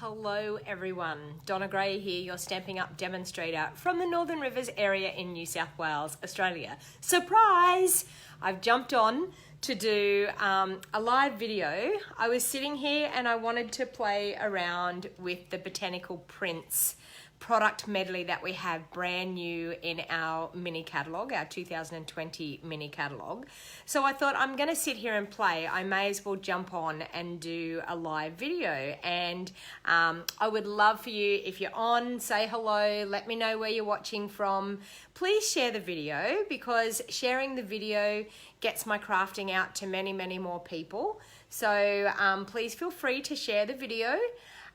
Hello everyone, Donna Gray here, your Stampin' Up demonstrator from the Northern Rivers area in New South Wales, Australia. Surprise! I've jumped on to do a live video. I was sitting here and I wanted to play around with the Botanical Prints Product Medley that we have brand new in our mini catalogue, our 2020 mini catalogue. So I thought I'm going to sit here and play. I may as well jump on and do a live video. And I would love for you, if you're on, say hello, let me know where you're watching from. Please share the video because sharing the video gets my crafting out to many, many more people. So please feel free to share the video.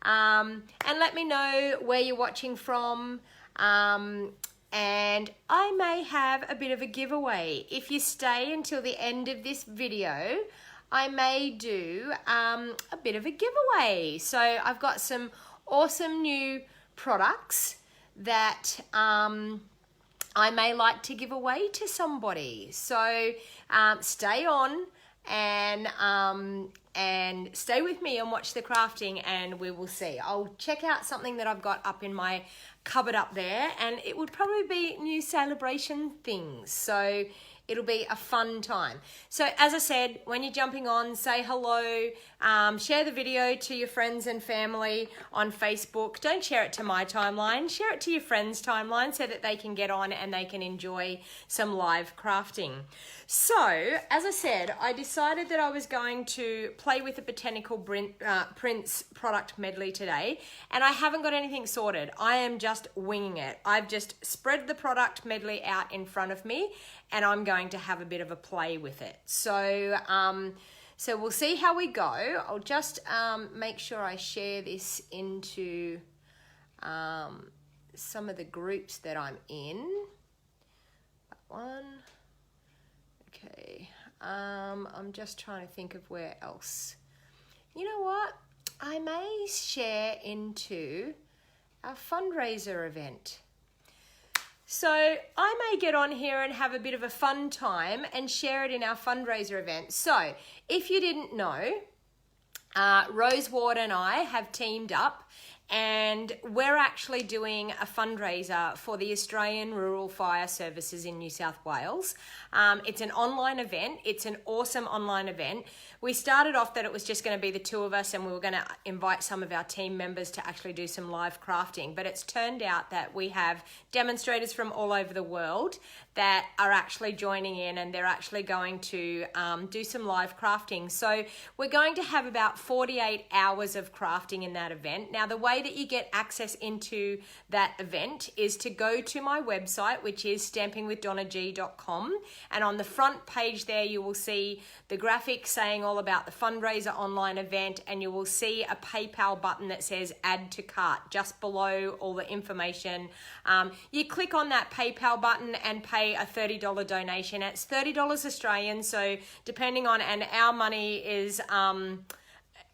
And let me know where you're watching from, and I may have a bit of a giveaway. If you stay until the end of this video, I may do a bit of a giveaway. So I've got some awesome new products that I may like to give away to somebody. So stay on and stay with me and watch the crafting and we will see. I'll check out something that I've got up in my cupboard up there, and it would probably be new celebration things. So it'll be a fun time. So as I said, when you're jumping on, say hello, share the video to your friends and family on Facebook. Don't share it to my timeline, share it to your friends' timeline so that they can get on and they can enjoy some live crafting. So, as I said, I decided that I was going to play with the Botanical Prints Product Medley today, and I haven't got anything sorted. I am just winging it. I've just spread the product medley out in front of me, and I'm going to have a bit of a play with it. So, so we'll see how we go. I'll just make sure I share this into some of the groups that I'm in. That one. Okay, I'm just trying to think of where else. You know what? I may share into our fundraiser event. So I may get on here and have a bit of a fun time and share it in our fundraiser event. So if you didn't know, Rose Ward and I have teamed up, and we're actually doing a fundraiser for the Australian Rural Fire Services in New South Wales. It's an online event. It's an awesome online event. We started off that it was just going to be the two of us and we were going to invite some of our team members to actually do some live crafting, but it's turned out that we have demonstrators from all over the world that are actually joining in, and they're actually going to do some live crafting. So we're going to have about 48 hours of crafting in that event. Now, the way that you get access into that event is to go to my website, which is stampingwithdonnag.com, and on the front page there you will see the graphic saying all about the fundraiser online event, and you will see a PayPal button that says add to cart just below all the information. You click on that PayPal button and pay a $30 donation. It's $30 Australian, so depending on, and our money is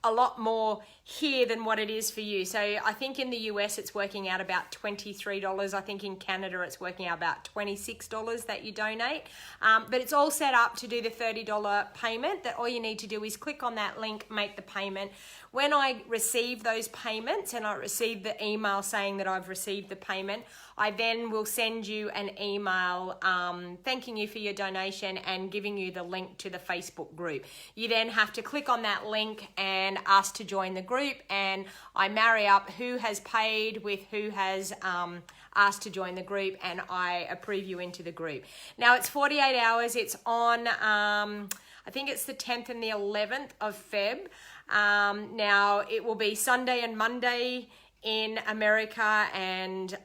a lot more here than what it is for you. So I think in the US it's working out about $23. I think in Canada it's working out about $26 that you donate. But it's all set up to do the $30 payment. That all you need to do is click on that link, make the payment. When I receive those payments and I receive the email saying that I've received the payment, I then will send you an email thanking you for your donation and giving you the link to the Facebook group. You then have to click on that link and ask to join the group, and I marry up who has paid with who has asked to join the group, and I approve you into the group. Now it's 48 hours. It's on, I think it's the 10th and the 11th of Feb. Now it will be Sunday and Monday in America and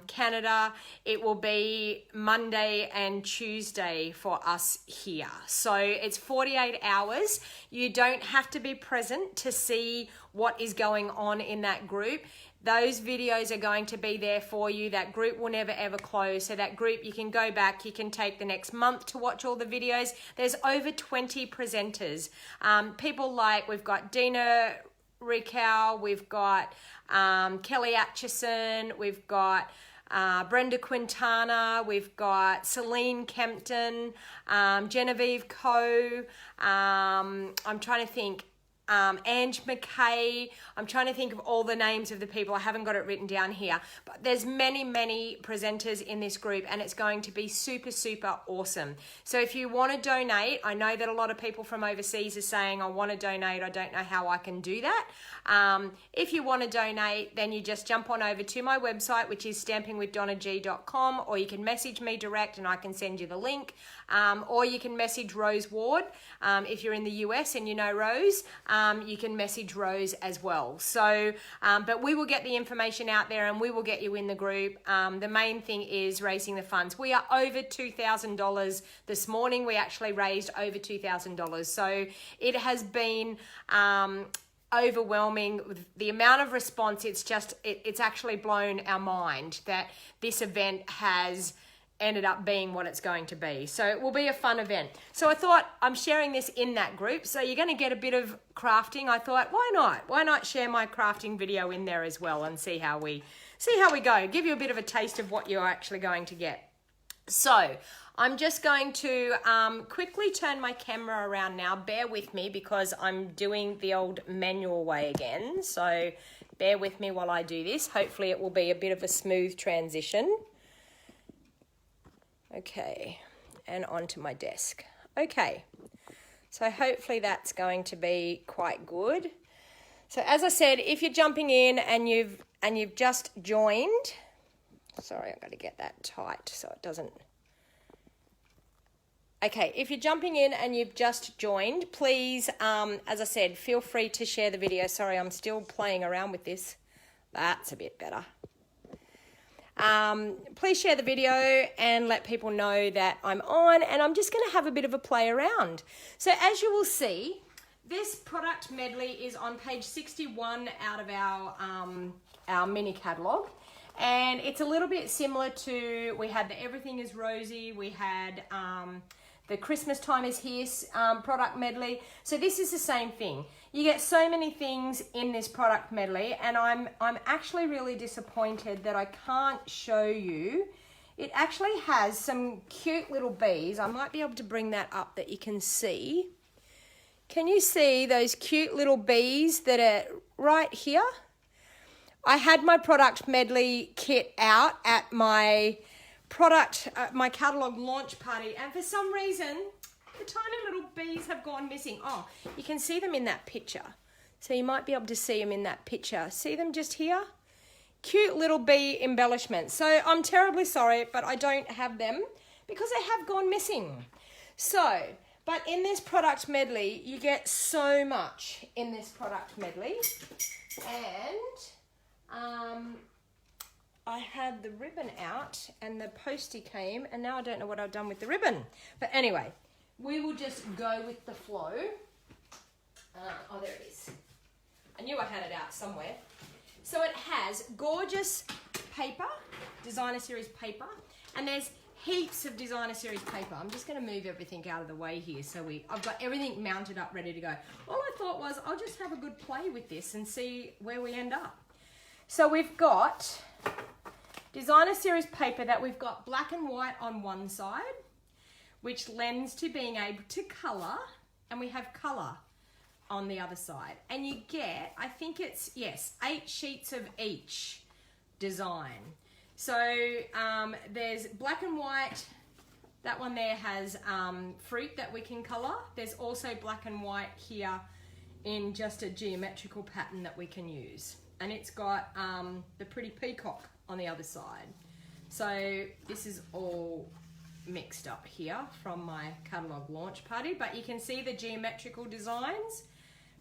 Canada. It will be Monday and Tuesday for us here. So it's 48 hours. You don't have to be present to see what is going on in that group. Those videos are going to be there for you. That group will never ever close. So that group, you can go back, you can take the next month to watch all the videos. There's over 20 presenters. People like, we've got Dina Ricow, we've got Kelly Atchison, we've got Brenda Quintana, we've got Celine Kempton, Genevieve Coe, I'm trying to think, Ange McKay. I'm trying to think of all the names of the people. I haven't got it written down here. But there's many, many presenters in this group, and it's going to be super, super awesome. So if you want to donate, I know that a lot of people from overseas are saying, I want to donate. I don't know how I can do that. If you want to donate, then you just jump on over to my website, which is stampingwithdonnag.com, or you can message me direct and I can send you the link. Or you can message Rose Ward. If you're in the US and you know Rose, you can message Rose as well. So, but we will get the information out there and we will get you in the group. The main thing is raising the funds. We are over $2,000 this morning. We actually raised over $2,000. So it has been overwhelming with the amount of response. It's actually blown our mind that this event has ended up being what it's going to be. So it will be a fun event. So I thought I'm sharing this in that group. So you're going to get a bit of crafting. I thought, why not? Why not share my crafting video in there as well and see how we go. Give you a bit of a taste of what you're actually going to get. So I'm just going to quickly turn my camera around now. Bear with me because I'm doing the old manual way again. So bear with me while I do this. Hopefully it will be a bit of a smooth transition. Okay, and onto my desk. Okay, so hopefully that's going to be quite good. So as I said, if you're jumping in and you've just joined, sorry, I've got to get that tight so it doesn't. Okay, if you're jumping in and you've just joined, please, as I said, feel free to share the video. Sorry, I'm still playing around with this. That's a bit better. Please share the video and let people know that I'm on, and I'm just going to have a bit of a play around. So as you will see, this product medley is on page 61 out of our mini catalogue, and it's a little bit similar to, we had the Everything is Rosy, we had the Christmas Time is Here product medley. So this is the same thing. You get so many things in this product medley, and I'm actually really disappointed that I can't show you. It actually has some cute little bees. I might be able to bring that up that you can see. Can you see those cute little bees that are right here? I had my product medley kit out at my my catalogue launch party, and for some reason the tiny little bees have gone missing. Oh, you can see them in that picture. So you might be able to see them in that picture. See them just here? Cute little bee embellishments. So I'm terribly sorry, but I don't have them because they have gone missing. So, but in this product medley, you get so much in this product medley. And I had the ribbon out and the postie came, and now I don't know what I've done with the ribbon. But anyway, we will just go with the flow. Oh, there it is. I knew I had it out somewhere. So it has gorgeous paper, designer series paper, and there's heaps of designer series paper. I'm just going to move everything out of the way here so I've got everything mounted up, ready to go. All I thought was I'll just have a good play with this and see where we end up. So we've got designer series paper that we've got black and white on one side, which lends to being able to colour, and we have colour on the other side. And you get, I think it's, yes, 8 sheets of each design. So there's black and white, that one there has fruit that we can colour. There's also black and white here in just a geometrical pattern that we can use. And it's got the pretty peacock on the other side. So this is all mixed up here from my catalogue launch party, but you can see the geometrical designs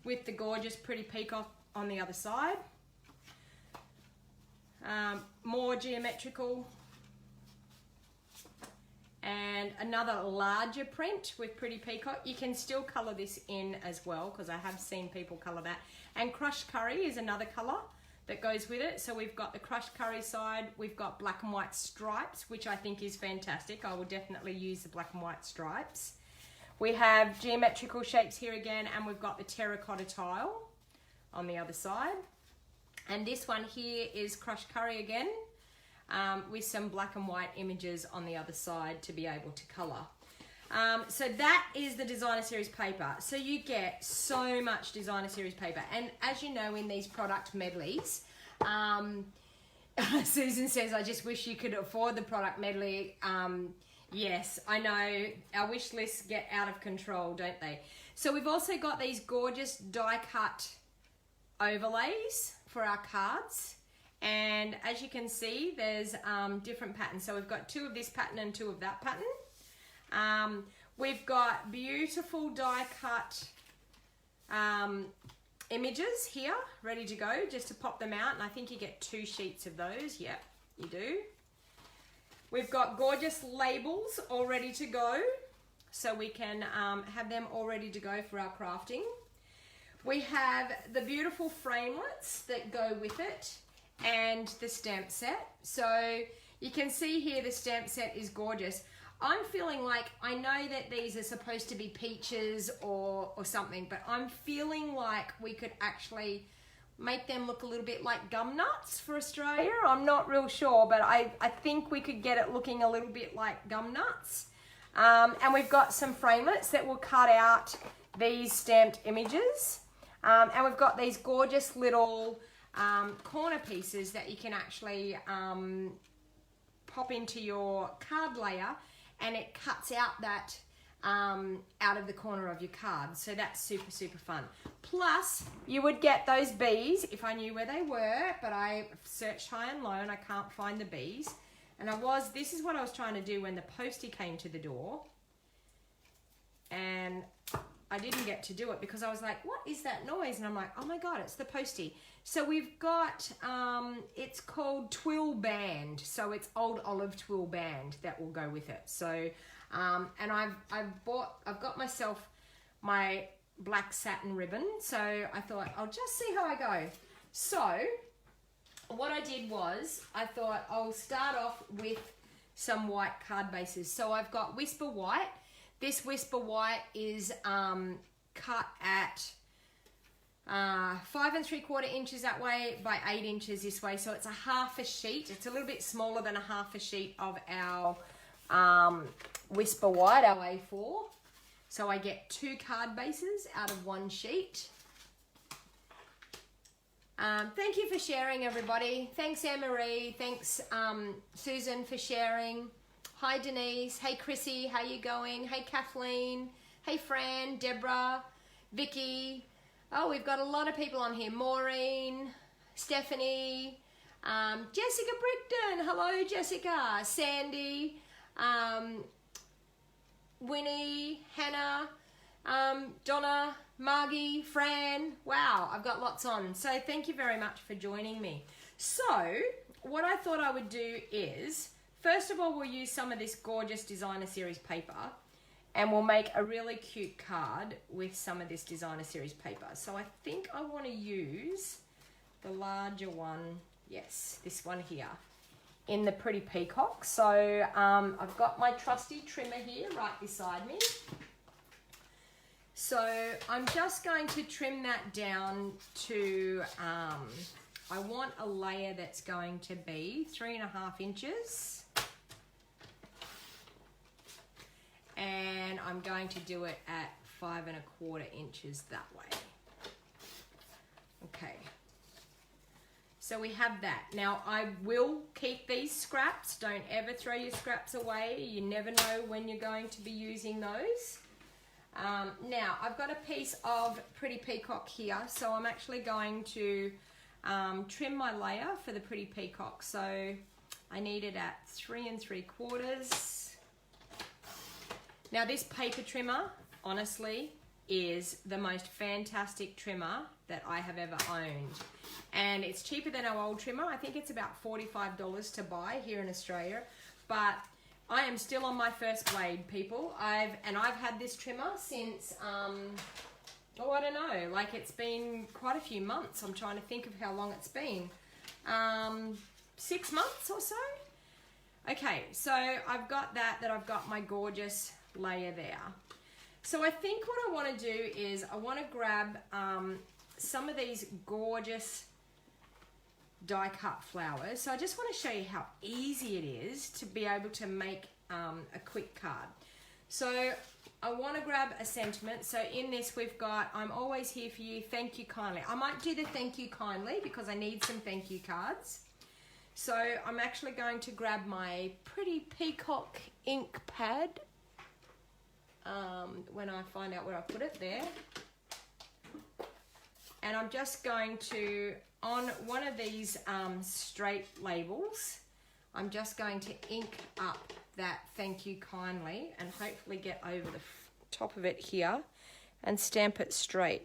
with the gorgeous pretty peacock on the other side. More geometrical, and another larger print with pretty peacock. You can still colour this in as well, because I have seen people colour that. And crushed curry is another colour that goes with it. So we've got the crushed curry side, we've got black and white stripes, which I think is fantastic. I will definitely use the black and white stripes. We have geometrical shapes here again, and we've got the terracotta tile on the other side. And this one here is crushed curry again, with some black and white images on the other side to be able to colour. So that is the designer series paper. So you get so much designer series paper. And as you know, in these product medleys, Susan says, I just wish you could afford the product medley. Yes, I know. Our wish lists get out of control, don't they? So we've also got these gorgeous die cut overlays for our cards. And as you can see, there's different patterns. So we've got 2 of this pattern and 2 of that pattern. We've got beautiful die cut images here ready to go, just to pop them out. And I think you get 2 sheets of those. Yep, you do. We've got gorgeous labels all ready to go, so we can have them all ready to go for our crafting. We have the beautiful framelits that go with it and the stamp set. So you can see here the stamp set is gorgeous. I'm feeling like, I know that these are supposed to be peaches or something, but I'm feeling like we could actually make them look a little bit like gum nuts for Australia. I'm not real sure, but I think we could get it looking a little bit like gum nuts. And we've got some framelits that will cut out these stamped images. And we've got these gorgeous little corner pieces that you can actually pop into your card layer, and it cuts out that out of the corner of your card. So that's super, super fun. Plus, you would get those bees if I knew where they were, but I searched high and low and I can't find the bees. And this is what I was trying to do when the postie came to the door. And I didn't get to do it because I was like, what is that noise? And I'm like, oh my God, it's the postie. So we've got, it's called Twill Band. So it's old olive twill band that will go with it. So, and I've got myself my black satin ribbon. So I thought, I'll just see how I go. So what I did was, I thought I'll start off with some white card bases. So I've got Whisper White. This Whisper White is cut at 5 3/4 inches that way by 8 inches this way. So it's a half a sheet. It's a little bit smaller than a half a sheet of our Whisper White, our A4. So I get 2 card bases out of 1 sheet. Thank you for sharing, everybody. Thanks, Anne-Marie. Thanks, Susan, for sharing. Hi, Denise. Hey, Chrissy. How you going? Hey, Kathleen. Hey, Fran, Deborah, Vicky. Oh, we've got a lot of people on here. Maureen, Stephanie, Jessica Brickton. Hello, Jessica. Sandy, Winnie, Hannah, Donna, Margie, Fran. Wow, I've got lots on. So thank you very much for joining me. So what I thought I would do is, first of all, we'll use some of this gorgeous designer series paper, and we'll make a really cute card with some of this designer series paper. So I think I want to use the larger one. Yes, this one here in the Pretty Peacock. So I've got my trusty trimmer here right beside me. So I'm just going to trim that down to, I want a layer that's going to be 3.5 inches. And I'm going to do it at 5 1/4 inches that way. Okay. So we have that. Now I will keep these scraps. Don't ever throw your scraps away. You never know when you're going to be using those. Now I've got a piece of Pretty Peacock here. So I'm actually going to trim my layer for the Pretty Peacock. So I need it at 3 3/4. Now this paper trimmer, honestly, is the most fantastic trimmer that I have ever owned. And it's cheaper than our old trimmer. I think it's about $45 to buy here in Australia. But I am still on my first blade, people. I've had this trimmer since, oh, I don't know, like it's been quite a few months. I'm trying to think of how long it's been. 6 months or so? Okay, so I've got that I've got my gorgeous layer there. So I think what I want to do is I want to grab some of these gorgeous die cut flowers. So I just want to show you how easy it is to be able to make a quick card. So I want to grab a sentiment. So in this we've got, I'm always here for you, thank you kindly. I might do the thank you kindly because I need some thank you cards. So I'm actually going to grab my pretty peacock ink pad when I find out where I put it there. And I'm just going to, on one of these straight labels, I'm just going to ink up that thank you kindly and hopefully get over the top of it here and stamp it straight.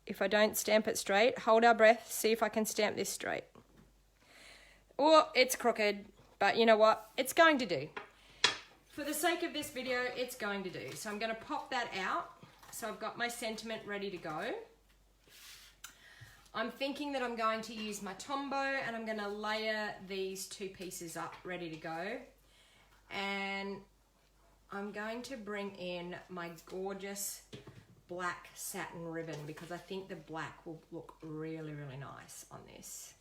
If I don't stamp it straight, hold our breath, see if I can stamp this straight. Oh, it's crooked, but you know what? It's going to do. For the sake of this video, it's going to do. So I'm going to pop that out. So I've got my sentiment ready to go. I'm thinking that I'm going to use my Tombow and I'm going to layer these two pieces up ready to go. And I'm going to bring in my gorgeous black satin ribbon because I think the black will look really, really nice on this.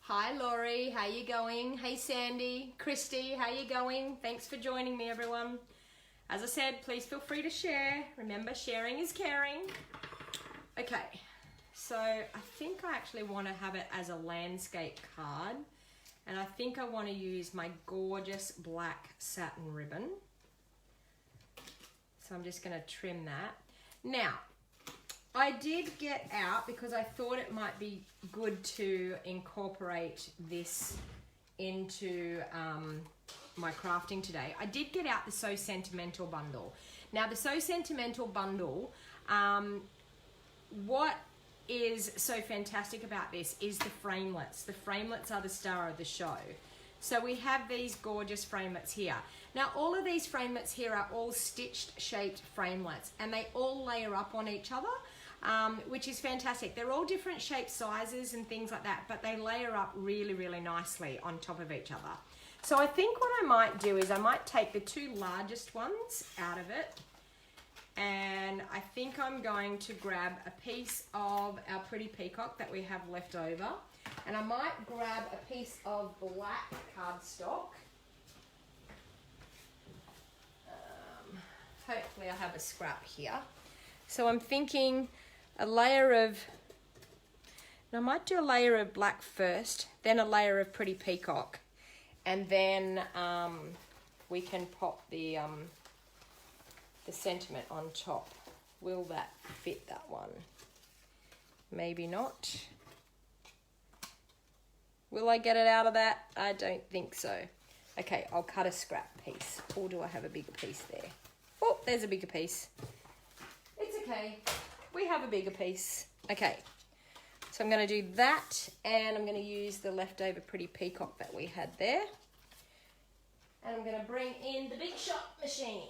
Hi Laurie, how you going? Hey Sandy, Christy, how you going? Thanks for joining me everyone. As I said, please feel free to share. Remember, sharing is caring. Okay, so I think I actually want to have it as a landscape card. And I think I want to use my gorgeous black satin ribbon. So I'm just going to trim that. Now, I did get out, because I thought it might be good to incorporate this into my crafting today. I did get out the So Sentimental bundle. Now the So Sentimental bundle, what is so fantastic about this is the framelits. The framelits are the star of the show. So we have these gorgeous framelits here. Now all of these framelits here are all stitched shaped framelits and they all layer up on each other. Which is fantastic. They're all different shapes, sizes and things like that, but they layer up really, really nicely on top of each other. So I think what I might do is I might take the two largest ones out of it, and I think I'm going to grab a piece of our pretty peacock that we have left over, and I might grab a piece of black cardstock. Hopefully I have a scrap here. So I'm thinking a layer of, and I might do a layer of black first, then a layer of pretty peacock, and then we can pop the sentiment on top. Will that fit that one? Maybe not. Will I get it out of that? I don't think so. Okay, I'll cut a scrap piece. Or do I have a bigger piece there? Oh, there's a bigger piece. It's okay. We have a bigger piece. Okay. So I'm going to do that, and I'm going to use the leftover pretty peacock that we had there. And I'm going to bring in the Big Shot machine.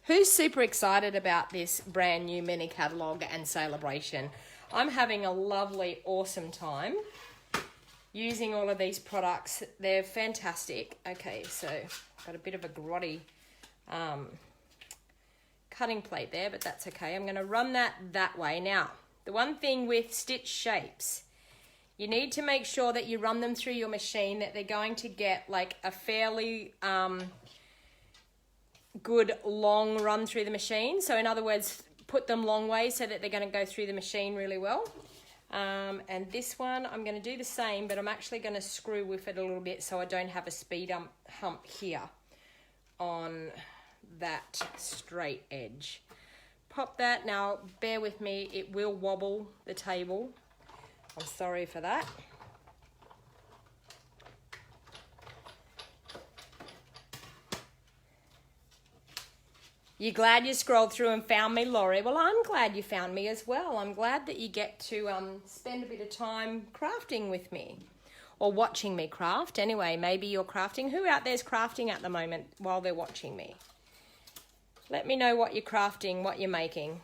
Who's super excited about this brand new mini catalogue and celebration? I'm having a lovely, awesome time using all of these products. They're fantastic. Okay, so I've got a bit of a grotty cutting plate there, but that's okay. I'm going to run that way. Now, the one thing with stitch shapes, you need to make sure that you run them through your machine, that they're going to get like a fairly good long run through the machine. So in other words, put them long ways so that they're going to go through the machine really well. And this one, I'm going to do the same, but I'm actually going to screw with it a little bit so I don't have a speed hump here on that straight edge. Pop that. Now, bear with me, it will wobble the table. I'm sorry for that. You glad you scrolled through and found me, Laurie? Well, I'm glad you found me as well. I'm glad that you get to spend a bit of time crafting with me or watching me craft. Anyway, maybe you're crafting. Who out there's crafting at the moment while they're watching me? Let me know what you're crafting, what you're making.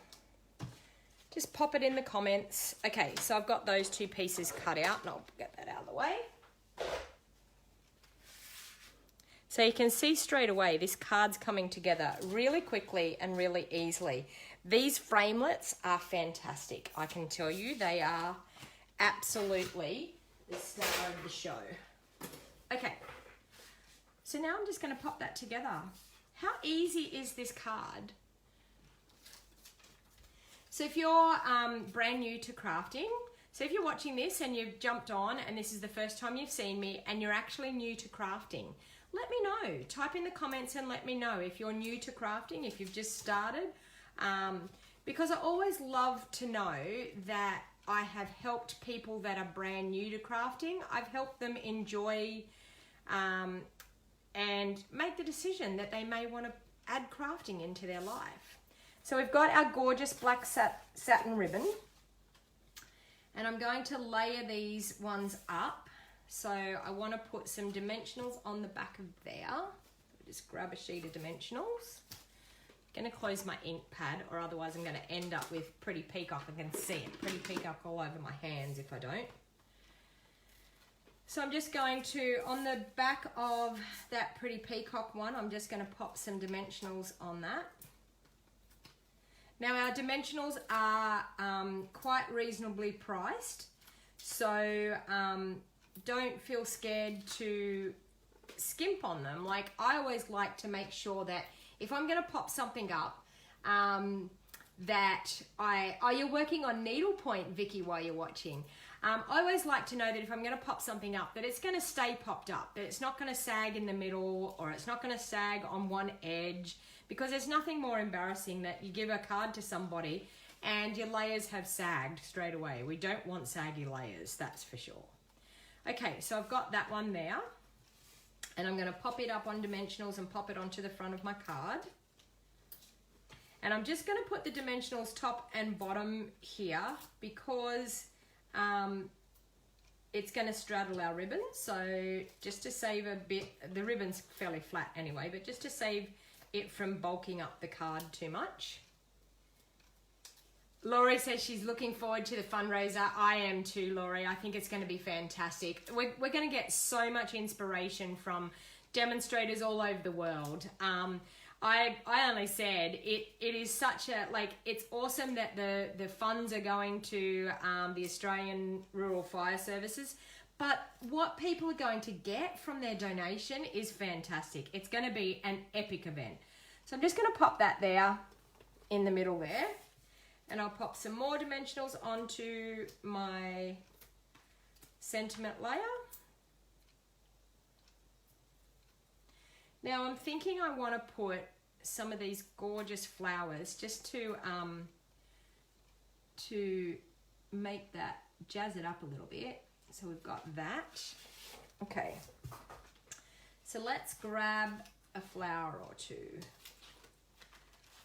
Just pop it in the comments. Okay, so I've got those two pieces cut out and I'll get that out of the way. So you can see straight away this card's coming together really quickly and really easily. These framelits are fantastic. I can tell you they are absolutely the star of the show. Okay, so now I'm just going to pop that together. How easy is this card? So if you're brand new to crafting, so if you're watching this and you've jumped on and this is the first time you've seen me and you're actually new to crafting, let me know. Type in the comments and let me know if you're new to crafting, if you've just started. Because I always love to know that I have helped people that are brand new to crafting. I've helped them enjoy and make the decision that they may want to add crafting into their life. So we've got our gorgeous black satin ribbon, and I'm going to layer these ones up. So I want to put some dimensionals on the back of there. Just grab a sheet of dimensionals. I'm going to close my ink pad, or otherwise I'm going to end up with Pretty Peacock. I can see it, Pretty Peacock all over my hands if I don't. So I'm just going to, on the back of that Pretty Peacock one, I'm just going to pop some dimensionals on that. Now our dimensionals are quite reasonably priced, so don't feel scared to skimp on them. Like, I always like to make sure that if I'm going to pop something up, you're working on needlepoint, Vicky, while you're watching. I always like to know that if I'm going to pop something up, that it's going to stay popped up, that it's not going to sag in the middle, or it's not going to sag on one edge, because there's nothing more embarrassing that you give a card to somebody and your layers have sagged straight away. We don't want saggy layers, that's for sure. Okay, so I've got that one there, and I'm going to pop it up on dimensionals and pop it onto the front of my card. And I'm just going to put the dimensionals top and bottom here because it's going to straddle our ribbon. So just to save a bit, the ribbon's fairly flat anyway, but just to save it from bulking up the card too much. Laurie says she's looking forward to the fundraiser. I am too, Laurie. I think it's going to be fantastic. We're going to get so much inspiration from demonstrators all over the world. I only said it is such a, like, it's awesome that the funds are going to the Australian Rural Fire Services, but what people are going to get from their donation is fantastic. It's going to be an epic event. So I'm just going to pop that there in the middle there, and I'll pop some more dimensionals onto my sentiment layer. Now I'm thinking I want to put some of these gorgeous flowers just to make that, jazz it up a little bit. So we've got that. Okay, so let's grab a flower or two.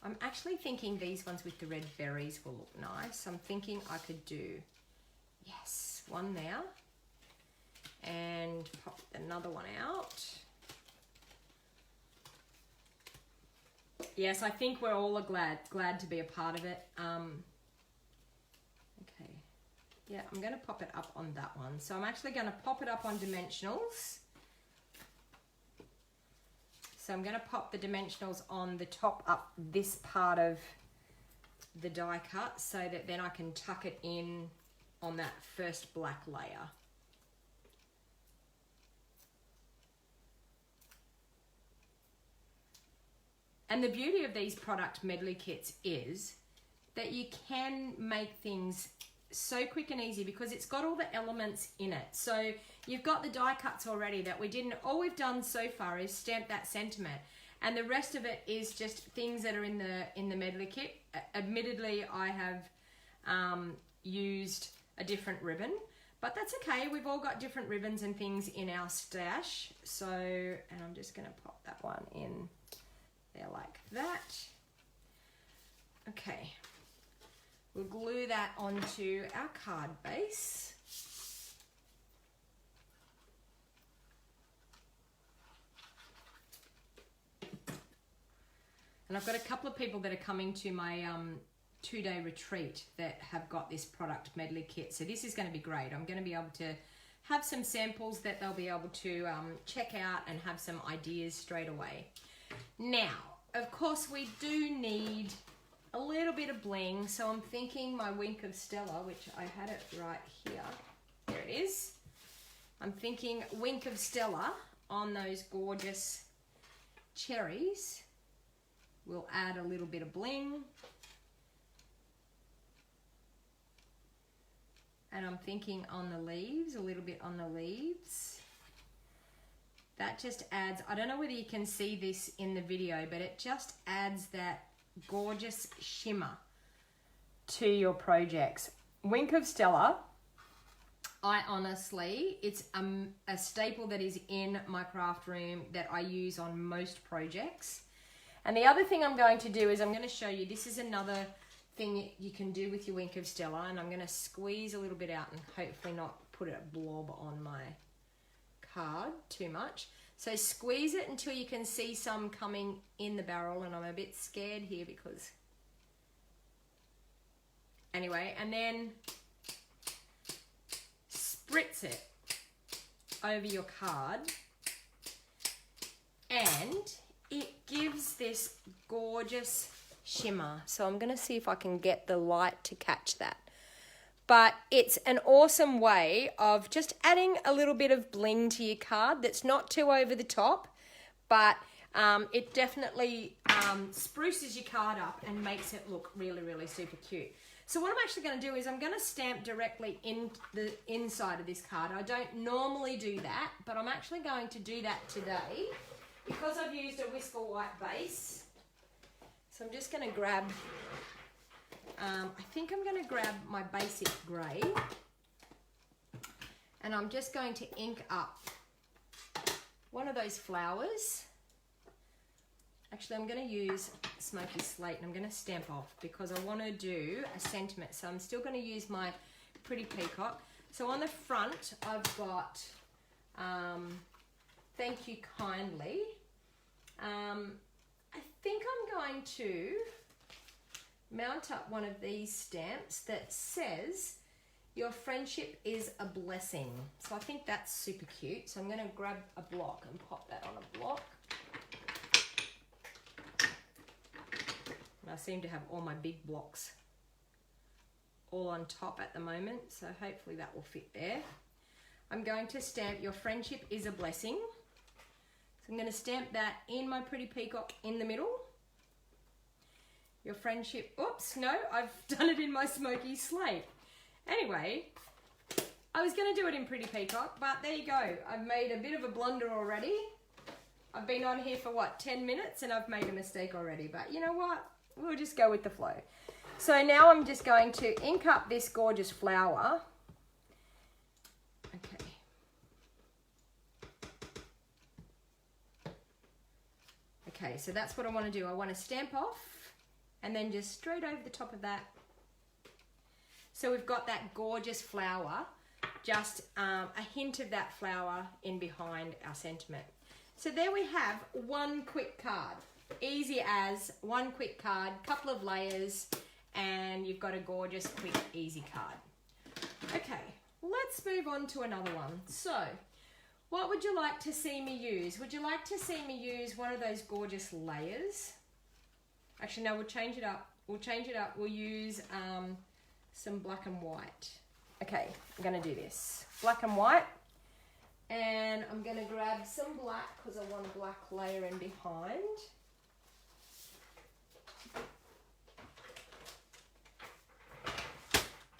I'm actually thinking these ones with the red berries will look nice. I'm thinking I could do, yes, one there, and pop another one out. Yes, I think we're all glad to be a part of it. Okay, yeah, I'm going to pop it up on that one. So I'm actually going to pop it up on dimensionals. So I'm going to pop the dimensionals on the top up this part of the die cut so that then I can tuck it in on that first black layer. And the beauty of these product medley kits is that you can make things so quick and easy because it's got all the elements in it. So you've got the die cuts already that we didn't, all we've done so far is stamp that sentiment, and the rest of it is just things that are in the medley kit. Admittedly, I have used a different ribbon, but that's okay. We've all got different ribbons and things in our stash. So, and I'm just going to pop that one in there like that. Okay, we'll glue that onto our card base. And I've got a couple of people that are coming to my 2-day retreat that have got this product medley kit. So this is going to be great. I'm going to be able to have some samples that they'll be able to check out and have some ideas straight away. Now, of course, we do need a little bit of bling, so I'm thinking my Wink of Stella, which I had it right here. There it is. I'm thinking Wink of Stella on those gorgeous cherries. We'll add a little bit of bling. And I'm thinking on the leaves, a little bit on the leaves. That just adds, I don't know whether you can see this in the video, but it just adds that gorgeous shimmer to your projects. Wink of Stella, I honestly, it's a staple that is in my craft room that I use on most projects. And the other thing I'm going to do is I'm going to show you, this is another thing you can do with your Wink of Stella, and I'm going to squeeze a little bit out and hopefully not put a blob on my card too much. So squeeze it until you can see some coming in the barrel, and I'm a bit scared here because anyway, and then spritz it over your card, and it gives this gorgeous shimmer. So I'm going to see if I can get the light to catch that. But it's an awesome way of just adding a little bit of bling to your card that's not too over the top, but it definitely spruces your card up and makes it look really, really super cute. So what I'm actually going to do is I'm going to stamp directly in the inside of this card. I don't normally do that, but I'm actually going to do that today because I've used a Whisker White base. So I'm just going to grab... I think I'm going to grab my basic grey, and I'm just going to ink up one of those flowers. Actually, I'm going to use Smoky Slate, and I'm going to stamp off because I want to do a sentiment. So I'm still going to use my Pretty Peacock. So on the front, I've got Thank You Kindly. I think I'm going to mount up one of these stamps that says your friendship is a blessing. So I think that's super cute. So I'm going to grab a block and pop that on a block. And I seem to have all my big blocks all on top at the moment, so hopefully that will fit there. I'm going to stamp your friendship is a blessing. So I'm going to stamp that in my Pretty Peacock in the middle. Your friendship, oops, no, I've done it in my Smoky Slate. Anyway, I was going to do it in Pretty Peacock, but there you go. I've made a bit of a blunder already. I've been on here for, what, 10 minutes, and I've made a mistake already. But you know what? We'll just go with the flow. So now I'm just going to ink up this gorgeous flower. Okay. Okay, so that's what I want to do. I want to stamp off and then just straight over the top of that. So we've got that gorgeous flower, just a hint of that flower in behind our sentiment. So there we have one quick card. Easy as one quick card, couple of layers, and you've got a gorgeous, quick, easy card. Okay, let's move on to another one. So, what would you like to see me use? Would you like to see me use one of those gorgeous layers? Actually, no, we'll change it up. We'll change it up. We'll use some black and white. Okay, I'm going to do this. Black and white. And I'm going to grab some black because I want a black layer in behind.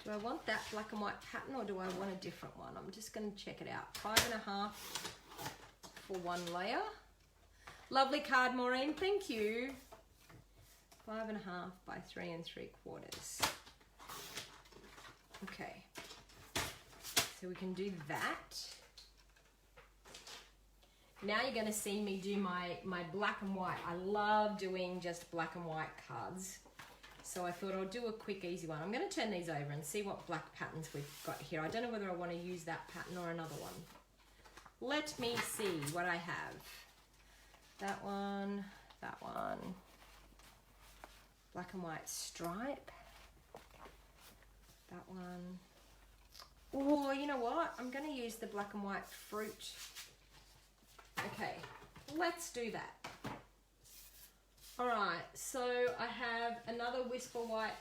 Do I want that black and white pattern or do I want a different one? I'm just going to check it out. 5.5 for one layer. Lovely card, Maureen. Thank you. 5.5 by 3 3/4. Okay. So we can do that. Now you're going to see me do my black and white. I love doing just black and white cards. So I thought I'll do a quick, easy one. I'm going to turn these over and see what black patterns we've got here. I don't know whether I want to use that pattern or another one. Let me see what I have. That one, that one. Black and white stripe. That one. Or you know what? I'm going to use the black and white fruit. Okay, let's do that. All right, so I have another Whisper White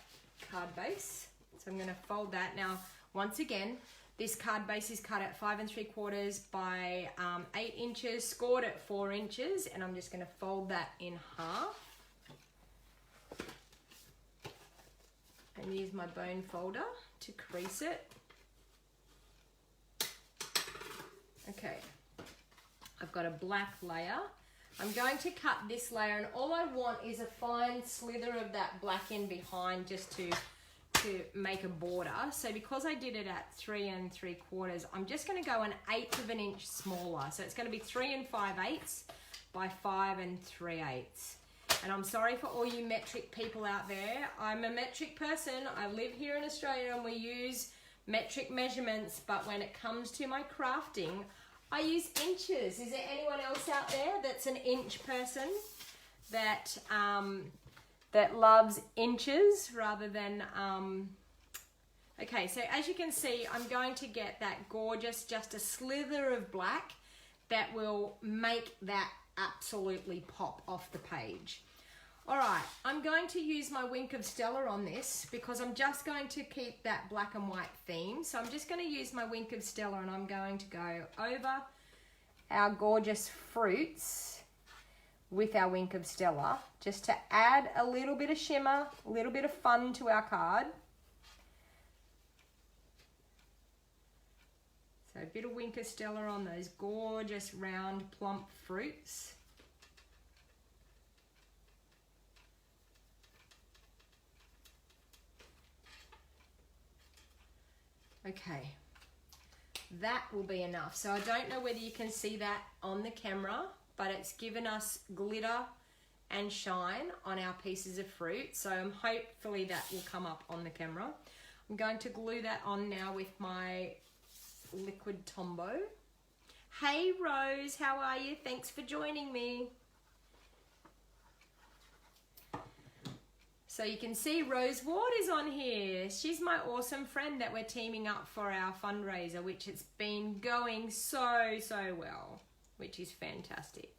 card base. So I'm going to fold that. Now, once again, this card base is cut at 5 3/4 by 8 inches, scored at 4 inches, and I'm just going to fold that in half. And use my bone folder to crease it. Okay, I've got a black layer. I'm going to cut this layer, and all I want is a fine slither of that black in behind just to make a border. So because I did it at 3 3/4, I'm just going to go 1/8 of an inch smaller. So it's going to be 3 5/8 by 5 3/8. And I'm sorry for all you metric people out there. I'm a metric person. I live here in Australia and we use metric measurements, but when it comes to my crafting, I use inches. Is there anyone else out there that's an inch person that that loves inches rather than okay, so as you can see, I'm going to get that gorgeous, just a slither of black that will make that absolutely pop off the page. All right, I'm going to use my Wink of Stella on this because I'm just going to keep that black and white theme. So I'm just going to use my Wink of Stella, and I'm going to go over our gorgeous fruits with our Wink of Stella just to add a little bit of shimmer, a little bit of fun to our card. So a bit of Wink of Stella on those gorgeous round plump fruits. Okay, that will be enough. So I don't know whether you can see that on the camera, but it's given us glitter and shine on our pieces of fruit. So hopefully that will come up on the camera. I'm going to glue that on now with my liquid Tombow. Hey Rose, how are you? Thanks for joining me. So you can see Rose Ward is on here. She's my awesome friend that we're teaming up for our fundraiser, which it's been going so well, which is fantastic.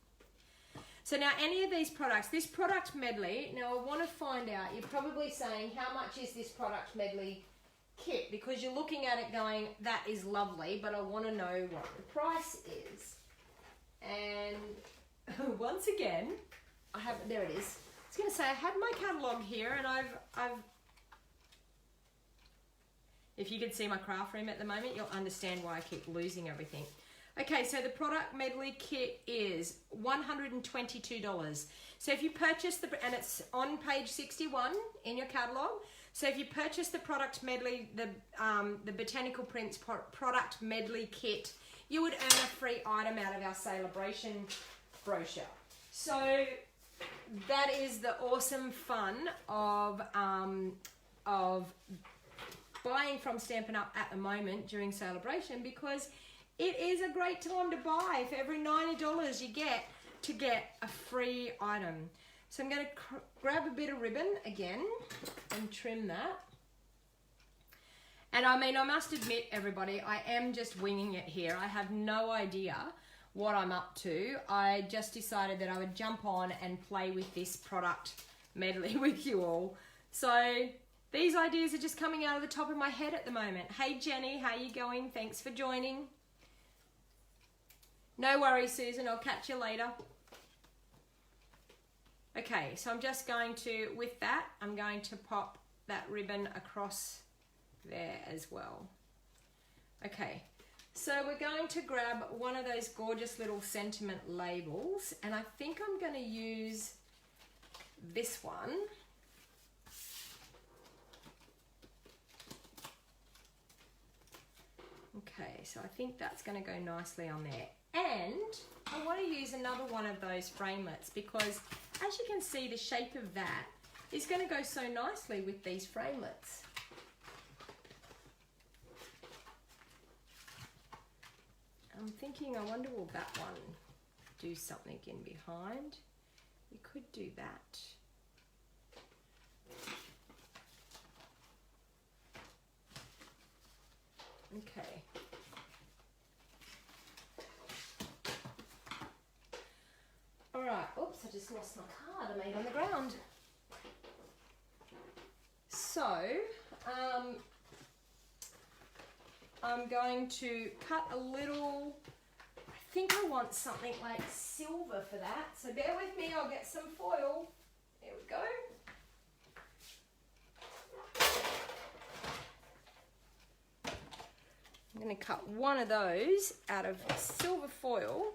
So now any of these products, this product medley, now I want to find out, you're probably saying, how much is this product medley kit? Because you're looking at it going, that is lovely, but I want to know what the price is. And once again, I have, there it is. I was going to say, I had my catalogue here, and I've if you could see my craft room at the moment, you'll understand why I keep losing everything. Okay, so the product medley kit is $122. So if you purchase and it's on page 61 in your catalogue. So if you purchase the product medley, the Botanical Prints Product Medley kit, you would earn a free item out of our celebration brochure. So that is the awesome fun of buying from Stampin' Up at the moment during celebration, because it is a great time to buy. For every $90 you get to get a free item. So I'm going to grab a bit of ribbon again and trim that. And I mean, I must admit, everybody, I am just winging it here. I have no idea what I'm up to. I just decided that I would jump on and play with this product medley with you all. So these ideas are just coming out of the top of my head at the moment. Hey Jenny, how you going? Thanks for joining. No worries, Susan, I'll catch you later. Okay, so I'm just going to, with that, I'm going to pop that ribbon across there as well. Okay, so we're going to grab one of those gorgeous little sentiment labels, and I think I'm going to use this one. Okay, so I think that's going to go nicely on there. And I want to use another one of those framelits, because as you can see, the shape of that is going to go so nicely with these framelits. I'm thinking, I wonder, will that one do something in behind? We could do that. Okay. All right. Oops, I just lost my card I made on the ground. So, I'm going to cut a little, I think I want something like silver for that. So bear with me, I'll get some foil. There we go. I'm going to cut one of those out of silver foil.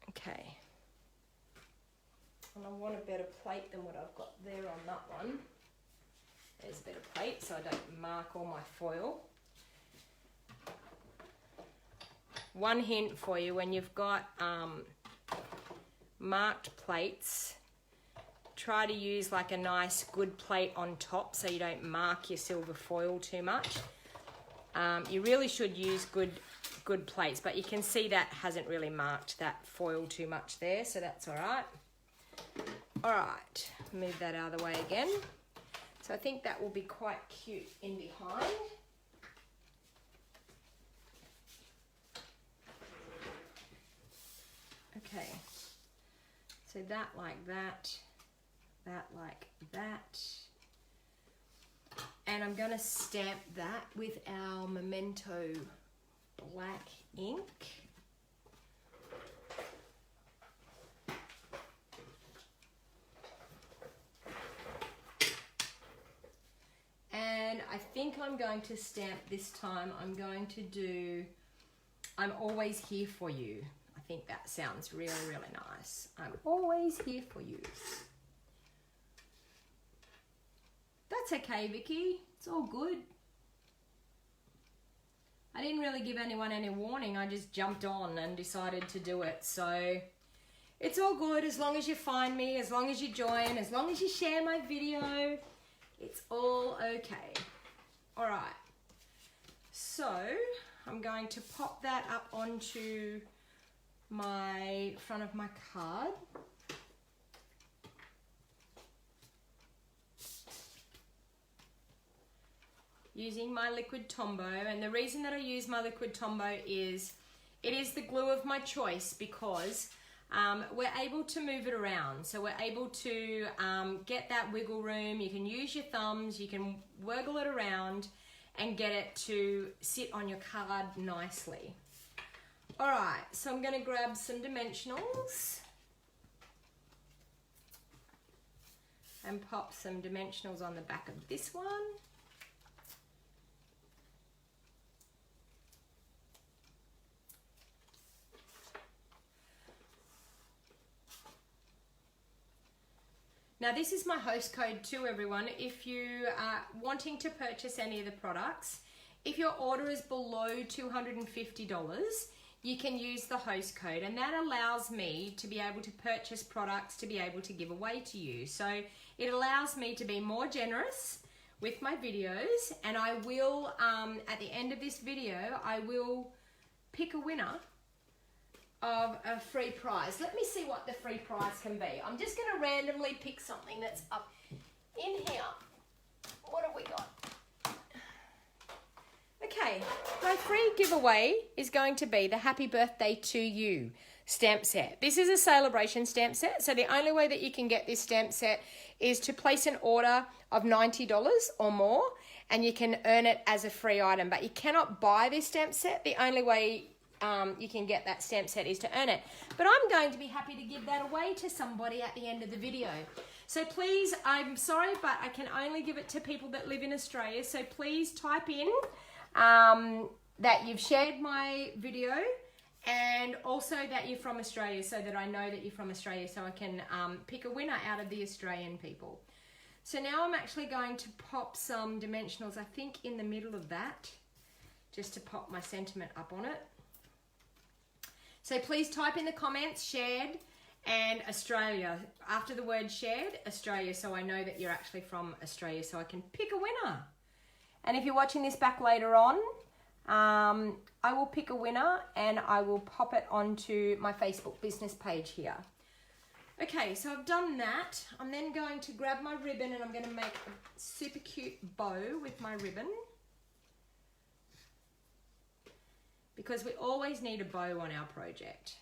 Okay. And I want a better plate than what I've got there on that one. There's a better plate so I don't mark all my foil. One hint for you, when you've got marked plates, try to use like a nice good plate on top so you don't mark your silver foil too much. You really should use good plates, but you can see that hasn't really marked that foil too much there, so that's all right. All right, move that out of the way again. So I think that will be quite cute in behind. Okay, so that like that, that like that. And I'm going to stamp that with our Memento black ink. And I think I'm going to stamp this time, I'm going to do, I'm always here for you. I think that sounds really, really nice. I'm always here for you. That's okay, Vicky. It's all good. I didn't really give anyone any warning. I just jumped on and decided to do it. So it's all good as long as you find me, as long as you join, as long as you share my video. It's all okay. All right. So I'm going to pop that up onto my front of my card. Using my liquid Tombow, and the reason that I use my liquid Tombow is it is the glue of my choice because we're able to move it around. So we're able to get that wiggle room. You can use your thumbs, you can wiggle it around and get it to sit on your card nicely. All right, so I'm going to grab some dimensionals and pop some dimensionals on the back of this one. Now this is my host code too, everyone. If you are wanting to purchase any of the products, if your order is below $250, you can use the host code, and that allows me to be able to purchase products to be able to give away to you. So it allows me to be more generous with my videos, and I will, at the end of this video, I will pick a winner of a free prize. Let me see what the free prize can be. I'm just going to randomly pick something that's up in here. What have we got? Okay, my free giveaway is going to be the Happy Birthday to You stamp set. This is a celebration stamp set, so the only way that you can get this stamp set is to place an order of $90 or more, and you can earn it as a free item, but you cannot buy this stamp set. The only way you can get that stamp set is to earn it. But I'm going to be happy to give that away to somebody at the end of the video. So please, I'm sorry, but I can only give it to people that live in Australia. So please type in that you've shared my video and also that you're from Australia, so that I know that you're from Australia, so I can pick a winner out of the Australian people. So now I'm actually going to pop some dimensionals, I think in the middle of that, just to pop my sentiment up on it. So please type in the comments, shared, and Australia. After the word shared, Australia, so I know that you're actually from Australia, so I can pick a winner. And if you're watching this back later on, I will pick a winner and I will pop it onto my Facebook business page here. Okay, so I've done that. I'm then going to grab my ribbon and I'm going to make a super cute bow with my ribbon. Because we always need a bow on our project.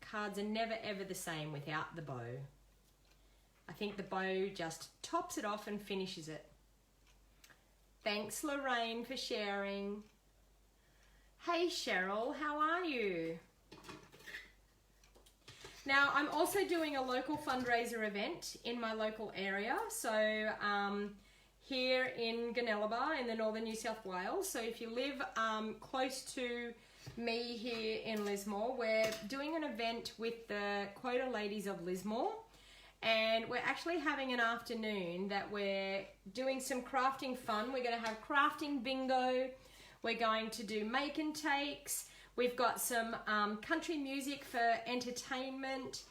Cards are never ever the same without the bow. I think the bow just tops it off and finishes it. Thanks Lorraine for sharing. Hey Cheryl, how are you? Now, I'm also doing a local fundraiser event in my local area. So here in Gunnellabar in the northern New South Wales. So if you live close to me here in Lismore, we're doing an event with the Quota Ladies of Lismore. And we're actually having an afternoon that we're doing some crafting fun. We're going to have crafting bingo. We're going to do make and takes. We've got some country music for entertainment.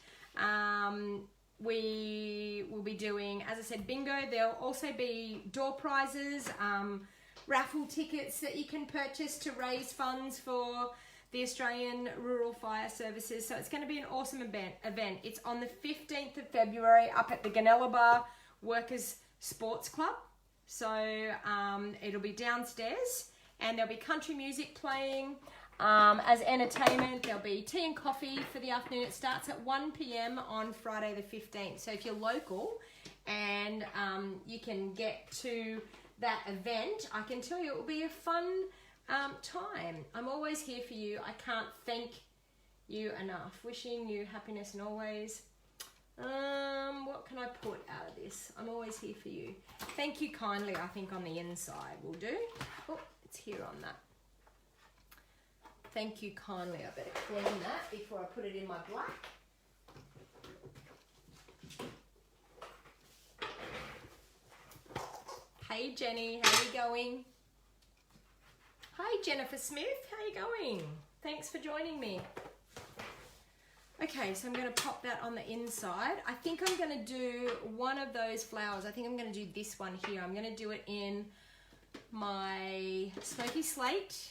We will be doing, as I said, bingo. There'll also be door prizes, raffle tickets that you can purchase to raise funds for the Australian Rural Fire Services. So it's going to be an awesome event. It's on the 15th of February up at the Gunnellabar Workers Sports Club. So it'll be downstairs and there'll be country music playing. As entertainment, there'll be tea and coffee for the afternoon. It starts at 1 p.m. on Friday the 15th. So if you're local and you can get to that event, I can tell you it will be a fun time. I'm always here for you. I can't thank you enough. Wishing you happiness and always. What can I put out of this? I'm always here for you. Thank you kindly, I think on the inside will do. Oh, it's here on that. Thank you kindly. I better clean that before I put it in my black. Hey Jenny, how are you going? Hi Jennifer Smith, how are you going? Thanks for joining me. Okay, so I'm going to pop that on the inside. I think I'm going to do one of those flowers. I think I'm going to do this one here. I'm going to do it in my Smoky Slate.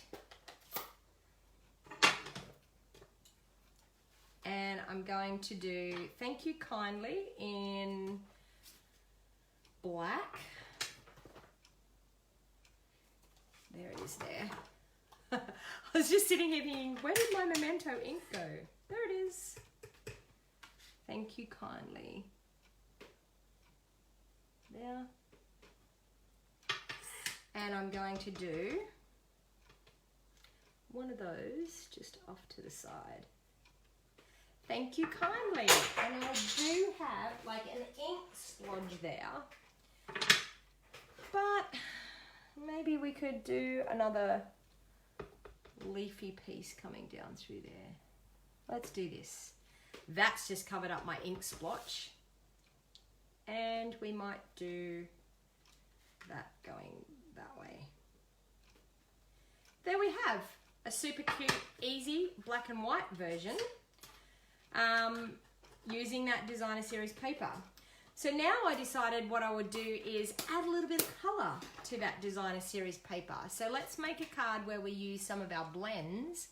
And I'm going to do Thank You Kindly in black. There it is there. I was just sitting here thinking, where did my Memento ink go? There it is. Thank You Kindly. There. And I'm going to do one of those just off to the side. Thank You Kindly. And I do have like an ink splodge there. But maybe we could do another leafy piece coming down through there. Let's do this. That's just covered up my ink splotch. And we might do that going that way. There we have a super cute, easy black and white version. Using that designer series paper. So now I decided what I would do is add a little bit of colour to that designer series paper. So let's make a card where we use some of our blends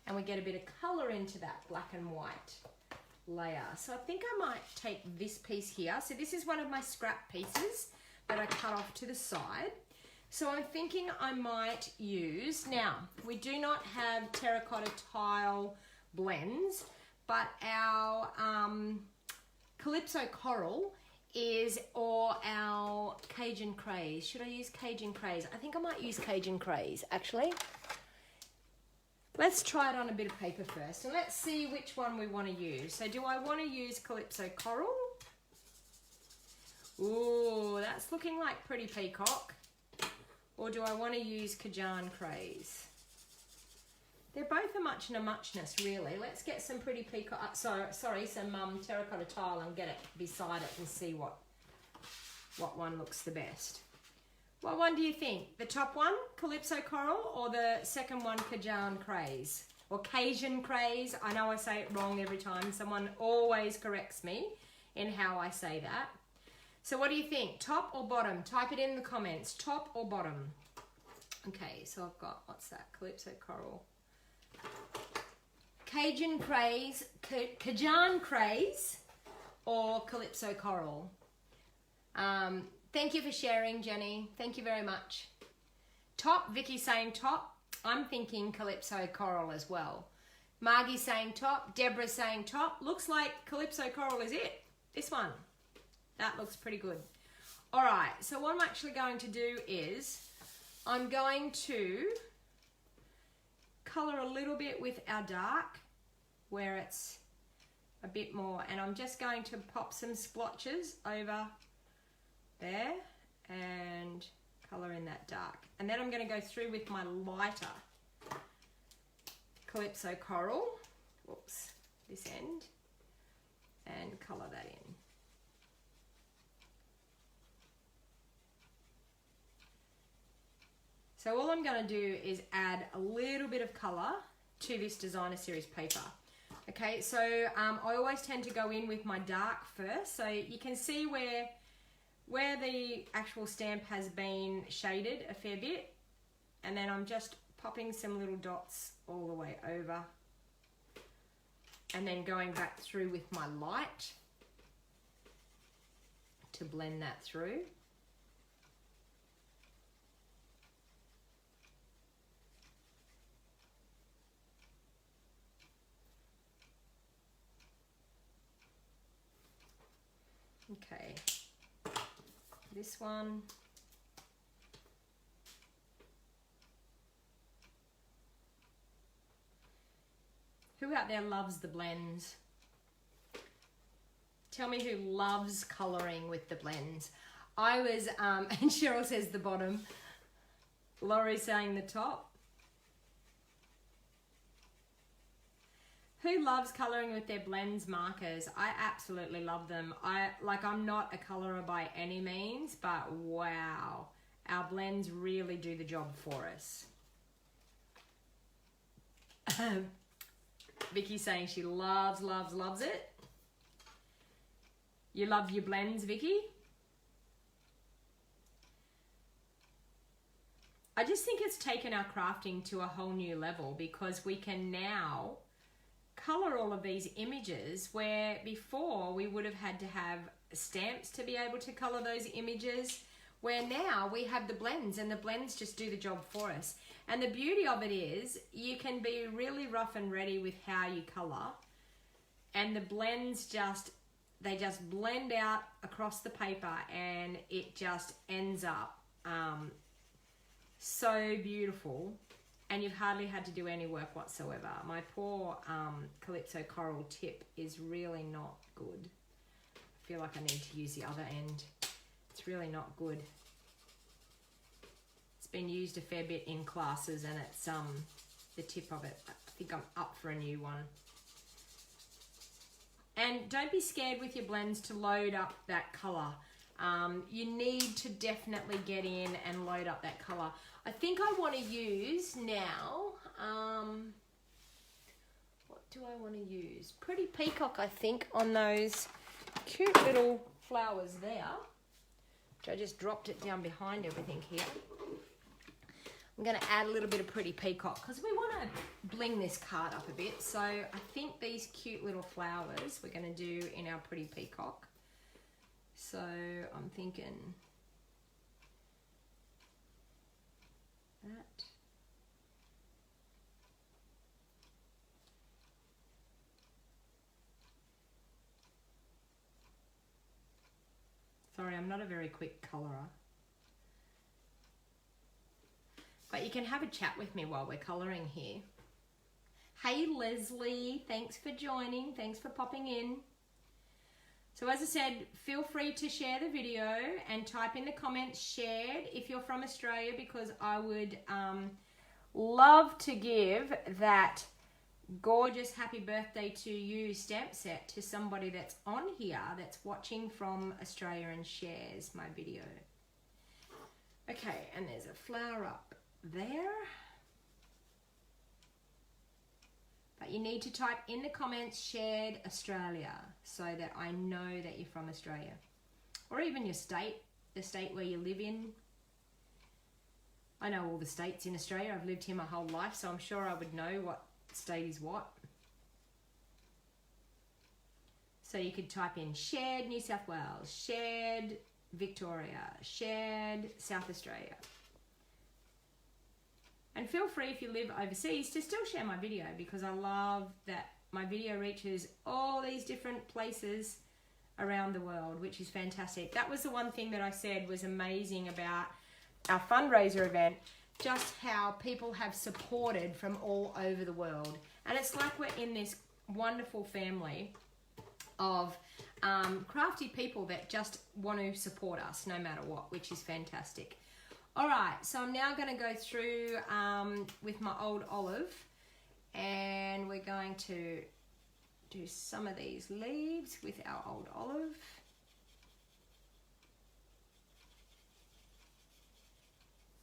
and we get a bit of colour into that black and white layer. So I think I might take this piece here. So this is one of my scrap pieces that I cut off to the side. So I'm thinking I might use, now we do not have terracotta tile blends, but our Calypso Coral is, or our Cajun Craze. Should I use Cajun Craze? I think I might use Cajun Craze, actually. Let's try it on a bit of paper first, and let's see which one we want to use. So do I want to use Calypso Coral? Ooh, that's looking like Pretty Peacock. Or do I want to use Cajun Craze? They're both a much and a muchness, really. Let's get some Pretty Peacock, some terracotta tile and get it beside it and see what one looks the best. What one do you think? The top one, Calypso Coral, or the second one, Cajun Craze? Or Cajun Craze? I know I say it wrong every time. Someone always corrects me in how I say that. So what do you think? Top or bottom? Type it in the comments. Top or bottom? Okay, so I've got, what's that? Calypso Coral. Cajun Craze, or Calypso Coral. Thank you for sharing, Jenny. Thank you very much. Top, Vicky saying top. I'm thinking Calypso Coral as well. Margie saying top. Deborah saying top. Looks like Calypso Coral is it. This one. That looks pretty good. All right, so what I'm actually going to do is I'm going to color a little bit with our dark where it's a bit more, and I'm just going to pop some splotches over there and color in that dark. And then I'm going to go through with my lighter Calypso Coral, whoops, this end, and color that in. So all I'm going to do is add a little bit of colour to this designer series paper. Okay, so I always tend to go in with my dark first, so you can see where the actual stamp has been shaded a fair bit, and then I'm just popping some little dots all the way over, and then going back through with my light to blend that through. Okay, this one. Who out there loves the blends? Tell me who loves colouring with the blends. I was, and Cheryl says the bottom. Laurie saying the top. Who loves colouring with their blends markers? I absolutely love them. I'm not a colourer by any means, but wow, our blends really do the job for us. Vicky's saying she loves it. You love your blends, Vicky? I just think it's taken our crafting to a whole new level, because we can now color all of these images where before we would have had to have stamps to be able to color those images, where now we have the blends, and the blends just do the job for us. And the beauty of it is you can be really rough and ready with how you color, and the blends just blend out across the paper, and it just ends up so beautiful. And you've hardly had to do any work whatsoever. My poor Calypso Coral tip is really not good. I feel like I need to use the other end. It's really not good. It's been used a fair bit in classes, and it's the tip of it. I think I'm up for a new one. And don't be scared with your blends to load up that colour. You need to definitely get in and load up that colour. I think I want to use now, what do I want to use? Pretty Peacock, I think, on those cute little flowers there, which I just dropped it down behind everything here. I'm going to add a little bit of Pretty Peacock because we want to bling this card up a bit. So I think these cute little flowers we're going to do in our Pretty Peacock. So I'm thinking that. Sorry, I'm not a very quick colorer. But you can have a chat with me while we're colouring here. Hey Leslie, thanks for joining. Thanks for popping in. So as I said, feel free to share the video and type in the comments shared if you're from Australia, because I would love to give that gorgeous happy birthday to you stamp set to somebody that's on here that's watching from Australia and shares my video. Okay, and there's a flower up there. But you need to type in the comments shared Australia so that I know that you're from Australia. Or even your state, the state where you live in. I know all the states in Australia. I've lived here my whole life, so I'm sure I would know what state is what. So you could type in shared New South Wales, shared Victoria, shared South Australia. And feel free, if you live overseas, to still share my video, because I love that my video reaches all these different places around the world, which is fantastic. That was the one thing that I said was amazing about our fundraiser event, just how people have supported from all over the world. And it's like we're in this wonderful family of crafty people that just want to support us no matter what, which is fantastic. All right, so I'm now going to go through with my old olive, and we're going to do some of these leaves with our old olive.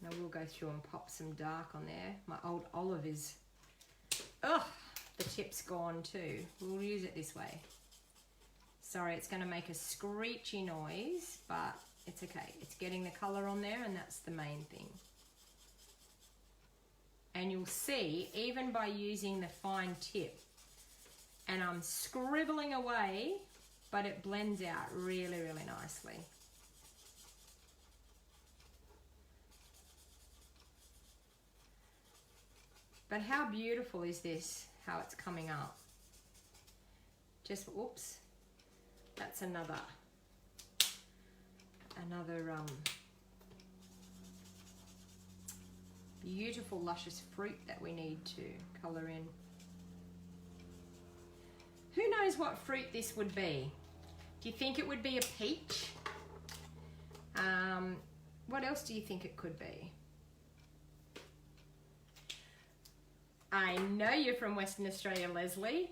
Now we'll go through and pop some dark on there. My old olive is, ugh, the tip's gone too. We'll use it this way. Sorry, it's going to make a screechy noise, but it's okay. It's getting the colour on there, and that's the main thing. And you'll see, even by using the fine tip, and I'm scribbling away, but it blends out really, really nicely. But how beautiful is this, how it's coming up? Just, oops, that's another beautiful luscious fruit that we need to colour in. Who knows what fruit this would be? Do you think it would be a peach? What else do you think it could be? I know you're from Western Australia, Leslie.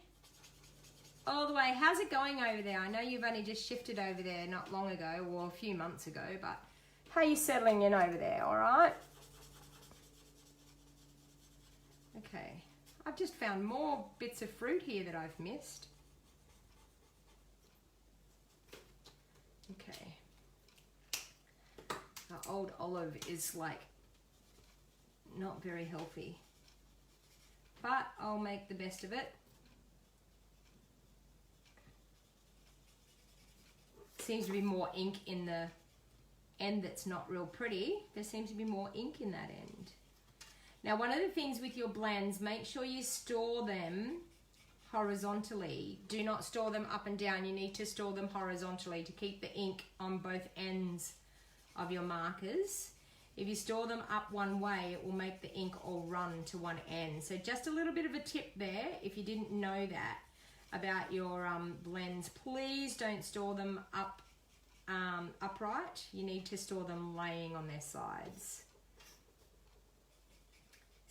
All the way. How's it going over there? I know you've only just shifted over there not long ago, or a few months ago, but how are you settling in over there, all right? Okay. I've just found more bits of fruit here that I've missed. Okay. Our old olive is like not very healthy, but I'll make the best of it. Seems to be more ink in the end that's not real pretty. There seems to be more ink in that end. Now, one of the things with your blends, make sure you store them horizontally. Do not store them up and down. You need to store them horizontally to keep the ink on both ends of your markers. If you store them up one way, it will make the ink all run to one end. So just a little bit of a tip there, if you didn't know that about your blends, please don't store them upright. You need to store them laying on their sides.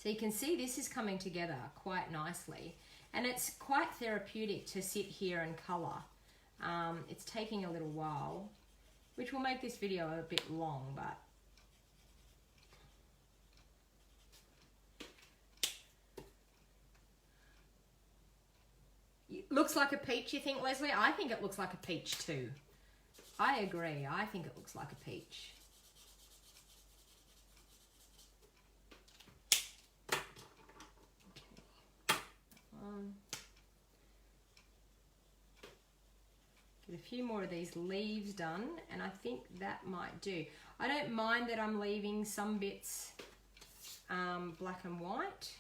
So you can see this is coming together quite nicely, and it's quite therapeutic to sit here and colour. It's taking a little while, which will make this video a bit long, but looks like a peach, you think, Leslie? I think it looks like a peach too. I agree. I think it looks like a peach. Get a few more of these leaves done, and I think that might do. I don't mind that I'm leaving some bits black and white.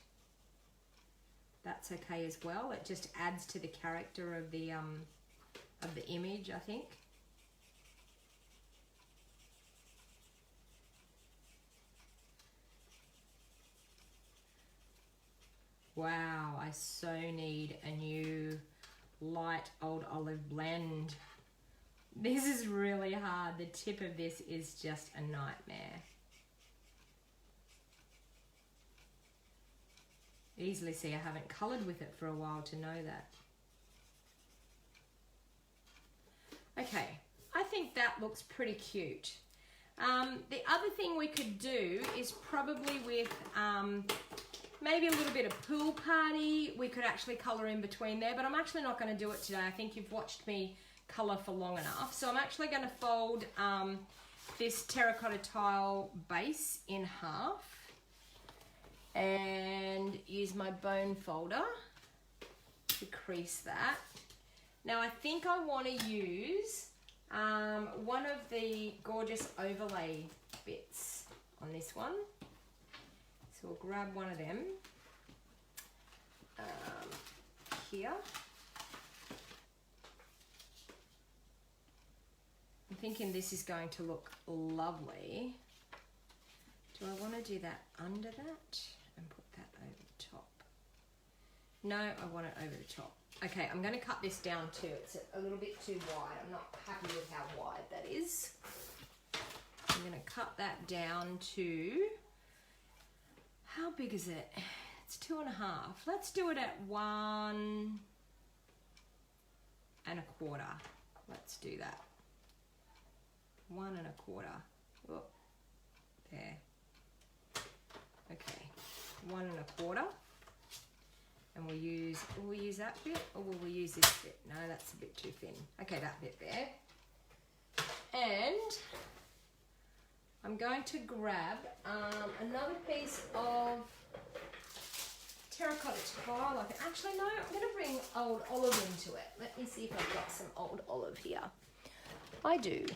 That's okay as well. It just adds to the character of the image, I think. Wow, I so need a new light old olive blend. This is really hard. The tip of this is just a nightmare. Easily see I haven't coloured with it for a while to know that. Okay, I think that looks pretty cute. The other thing we could do is probably with maybe a little bit of pool party. We could actually colour in between there, but I'm actually not going to do it today. I think you've watched me colour for long enough. So I'm actually going to fold this terracotta tile base in half and use my bone folder to crease that. Now I think I want to use one of the gorgeous overlay bits on this one. So we'll grab one of them here. I'm thinking this is going to look lovely. Do I want to do that under that and put that over the top? No, I want it over the top. Okay, I'm going to cut this down too. It's a little bit too wide. I'm not happy with how wide that is. I'm going to cut that down to, how big is it? It's 2.5. Let's do it at 1 1/4. Let's do that. 1 1/4. Oh, there. Okay, 1 1/4. And we'll use that bit, or will we use this bit? No, that's a bit too thin. Okay, that bit there. And I'm going to grab another piece of terracotta tile. Actually, no, I'm going to bring old olive into it. Let me see if I've got some old olive here. I do.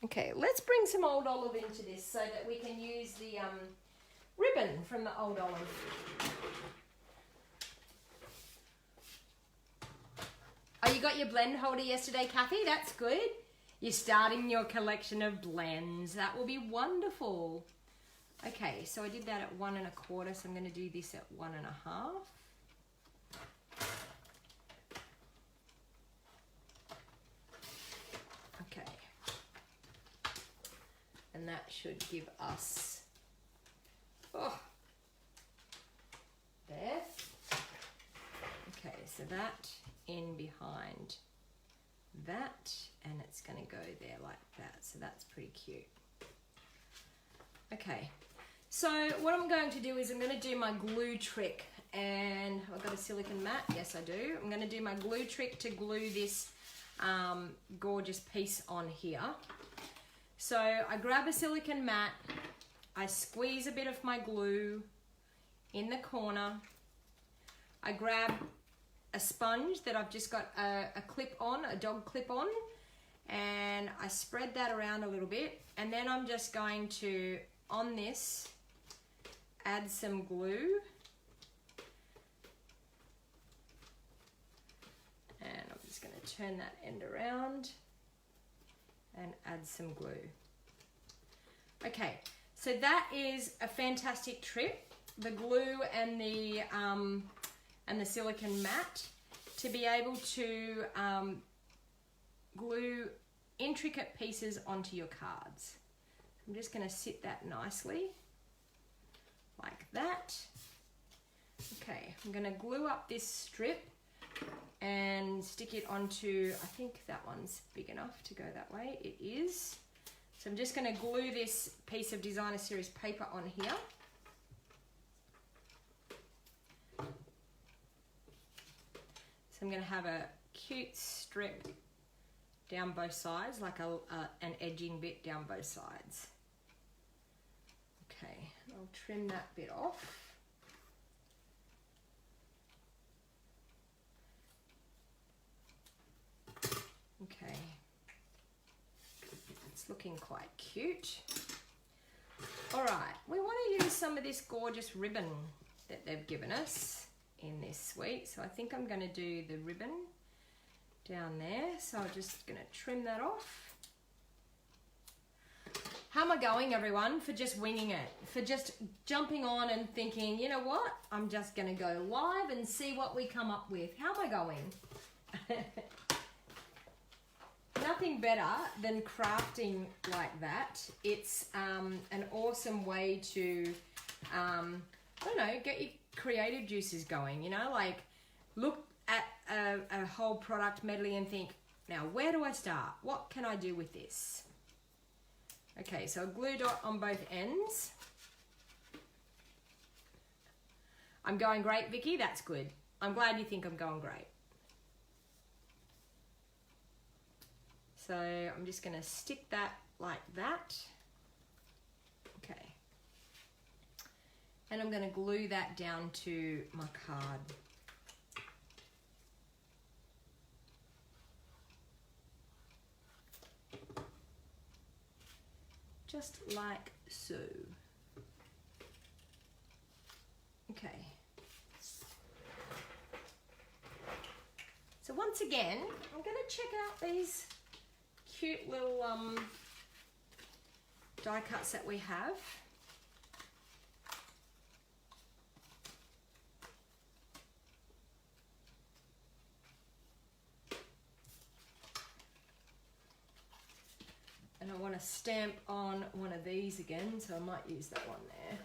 Okay, let's bring some old olive into this so that we can use the ribbon from the old olive. Oh, you got your blend holder yesterday, Kathy? That's good. You're starting your collection of blends. That will be wonderful. Okay, so I did that at 1 1/4, so I'm going to do this at 1 1/2. Okay. And that should give us, oh, there. Okay, so that in behind that, and it's going to go there like that, so that's pretty cute. Okay, so what I'm going to do is I'm going to do my glue trick, and I've got a silicone mat. Yes, I do. I'm going to do my glue trick to glue this gorgeous piece on here. So I grab a silicone mat, I squeeze a bit of my glue in the corner, I grab a sponge that I've just got a clip on, a dog clip on, and I spread that around a little bit, and then I'm just going to, on this, add some glue, and I'm just going to turn that end around and add some glue. Okay, so that is a fantastic trick, the glue and the silicone mat, to be able to glue intricate pieces onto your cards. I'm just going to sit that nicely like that. Okay, I'm going to glue up this strip and stick it onto, I think that one's big enough to go that way. It is. So I'm just going to glue this piece of Designer Series paper on here. So I'm going to have a cute strip down both sides, like an edging bit down both sides. Okay, I'll trim that bit off. Okay, it's looking quite cute. All right, we want to use some of this gorgeous ribbon that they've given us in this suite. So I think I'm going to do the ribbon down there. So I'm just going to trim that off. How am I going, everyone, for just winging it? For just jumping on and thinking, you know what? I'm just going to go live and see what we come up with. How am I going? Nothing better than crafting like that. It's an awesome way to, I don't know, get your creative juices going, you know, like look at a whole product medley and think, now where do I start? What can I do with this? Okay, so a glue dot on both ends. I'm going great, Vicky, that's good. I'm glad you think I'm going great. So I'm just going to stick that like that. Okay. And I'm going to glue that down to my card. just like so. Okay. So once again, I'm going to check out these cute little die cuts that we have. And I want to stamp on one of these again, so I might use that one there.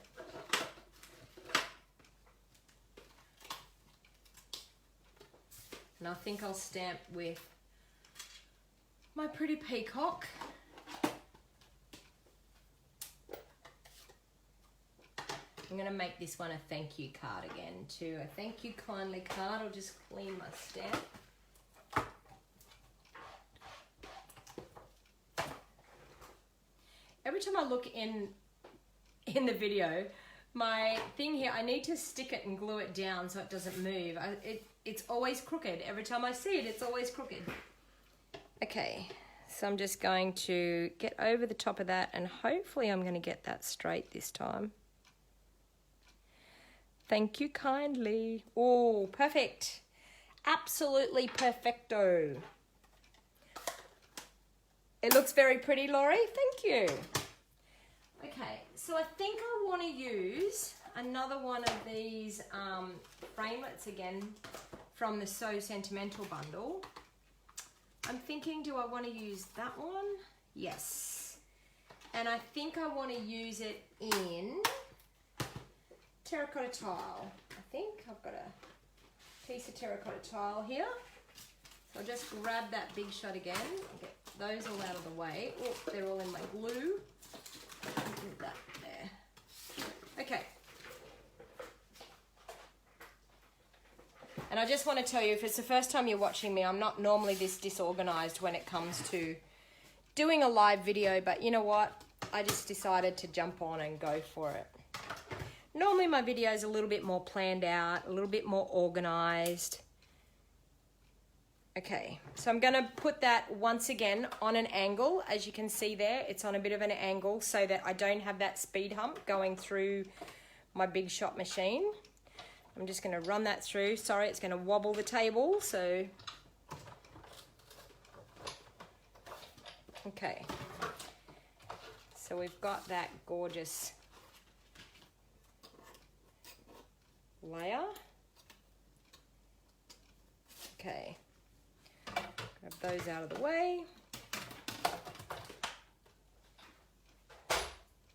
And I think I'll stamp with my pretty peacock. I'm going to make this one a thank you card again too. A thank you kindly card. I'll just clean my stamp. Every time I look in the video, my thing here, I need to stick it and glue it down so it doesn't move. It's always crooked. Every time I see it, it's always crooked. Okay, so I'm just going to get over the top of that, and hopefully I'm going to get that straight this time. Thank you kindly. Oh, perfect. Absolutely perfecto. It looks very pretty, Laurie. Thank you. Okay, so I think I want to use another one of these framelits again from the So Sentimental bundle. I'm thinking, do I want to use that one? Yes. And I think I want to use it in terracotta tile. I think I've got a piece of terracotta tile here. So I'll just grab that big shot again and get those all out of the way. Oh, they're all in my glue. Put that there. Okay. And I just want to tell you, if it's the first time you're watching me, I'm not normally this disorganized when it comes to doing a live video, but you know what? I just decided to jump on and go for it. Normally my videos are a little bit more planned out, a little bit more organized. Okay, so I'm going to put that once again on an angle. As you can see there, it's on a bit of an angle so that I don't have that speed hump going through my big shot machine. I'm just going to run that through. Sorry, it's going to wobble the table, so... Okay, so we've got that gorgeous layer. Okay. Grab those out of the way.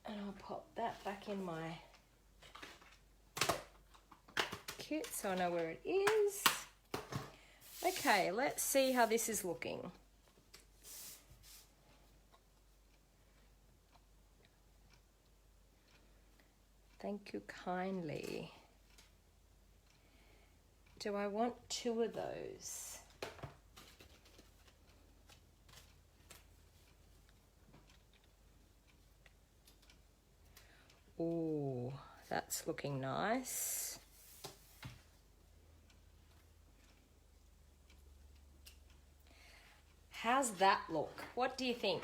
And I'll pop that back in my kit so I know where it is. Okay, let's see how this is looking. Thank you kindly. Do I want 2 of those? Oh, that's looking nice. How's that look? What do you think?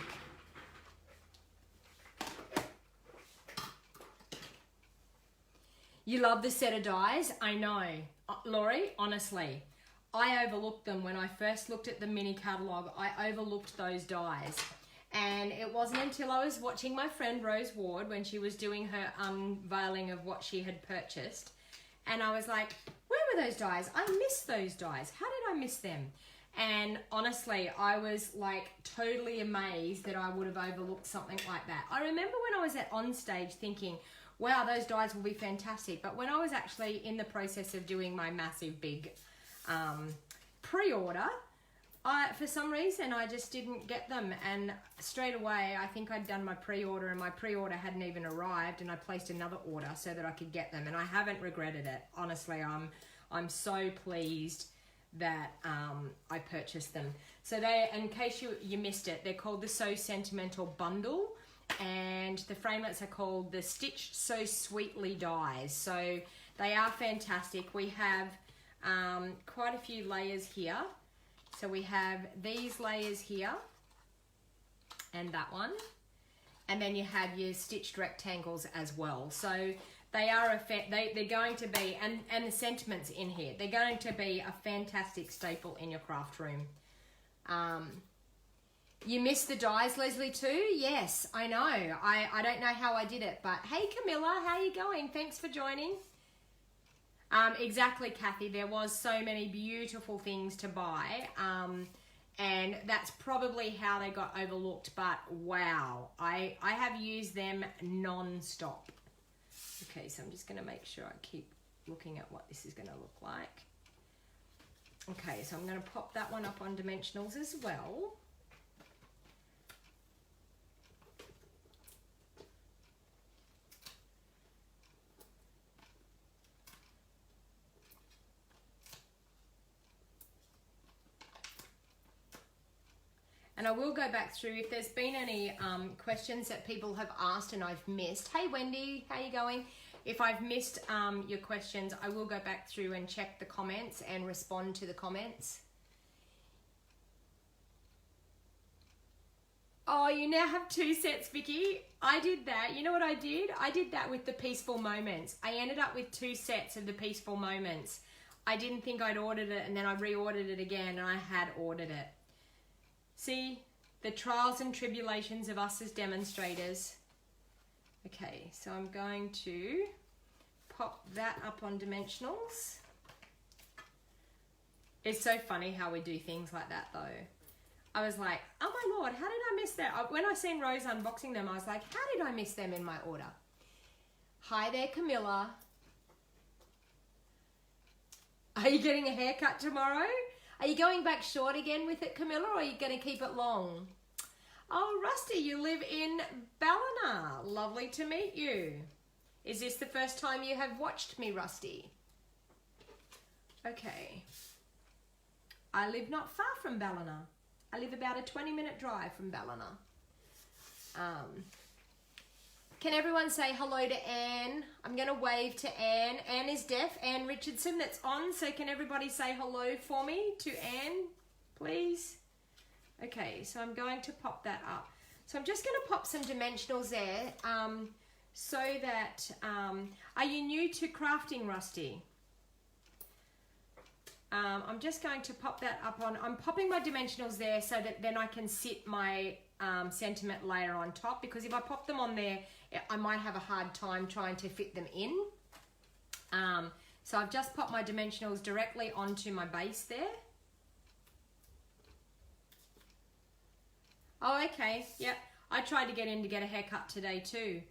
You love the set of dies? I know. Laurie, honestly, I overlooked them when I first looked at the mini catalogue. I overlooked those dies. And it wasn't until I was watching my friend Rose Ward when she was doing her unveiling of what she had purchased. And I was like, where were those dies? I missed those dies. How did I miss them? And honestly, I was like totally amazed that I would have overlooked something like that. I remember when I was at On Stage thinking, wow, those dies will be fantastic. But when I was actually in the process of doing my massive big pre-order, for some reason, I just didn't get them. And straight away, I think I'd done my pre-order and my pre-order hadn't even arrived, and I placed another order so that I could get them. And I haven't regretted it. Honestly, I'm so pleased that I purchased them. So they, in case you missed it, they're called the So Sentimental Bundle. And the framelits are called the Stitched So Sweetly dies. So they are fantastic. We have quite a few layers here. So we have these layers here and that one. and then you have your stitched rectangles as well. So they are they're going to be, and the sentiments in here, they're going to be a fantastic staple in your craft room. You missed the dies, Leslie, too? Yes, I know. I don't know how I did it, but hey, Camilla, how you going? Thanks for joining. Exactly, Kathy. There was so many beautiful things to buy, and that's probably how they got overlooked, but wow, I have used them non-stop. Okay, so I'm just going to make sure I keep looking at what this is going to look like. Okay, so I'm going to pop that one up on dimensionals as well. And I will go back through if there's been any questions that people have asked and I've missed. Hey Wendy, how you going? If I've missed your questions, I will go back through and check the comments and respond to the comments. Oh, you now have 2 sets, Vicky. I did that. You know what I did? I did that with the Peaceful Moments. I ended up with 2 sets of the Peaceful Moments. I didn't think I'd ordered it, and then I reordered it again, and I had ordered it. See, the trials and tribulations of us as demonstrators. Okay, so I'm going to pop that up on dimensionals. It's so funny how we do things like that though. I was like, oh my Lord, how did I miss that? When I seen Rose unboxing them, I was like, how did I miss them in my order? Hi there, Camilla. Are you getting a haircut tomorrow? Are you going back short again with it, Camilla, or are you going to keep it long? Oh, Rusty, you live in Ballina. Lovely to meet you. Is this the first time you have watched me, Rusty? Okay. I live not far from Ballina. I live about a 20-minute drive from Ballina. Can everyone say hello to Anne? I'm going to wave to Anne. Anne is deaf. Anne Richardson, that's on. So can everybody say hello for me to Anne, please? Okay, so I'm going to pop that up. So I'm just going to pop some dimensionals there so that... are you new to crafting, Rusty? I'm just going to pop that up on... I'm popping my dimensionals there so that then I can sit my sentiment layer on top, because if I pop them on there, I might have a hard time trying to fit them in. So I've just popped my dimensionals directly onto my base there. Oh, okay. Yep. I tried to get in to get a haircut today too.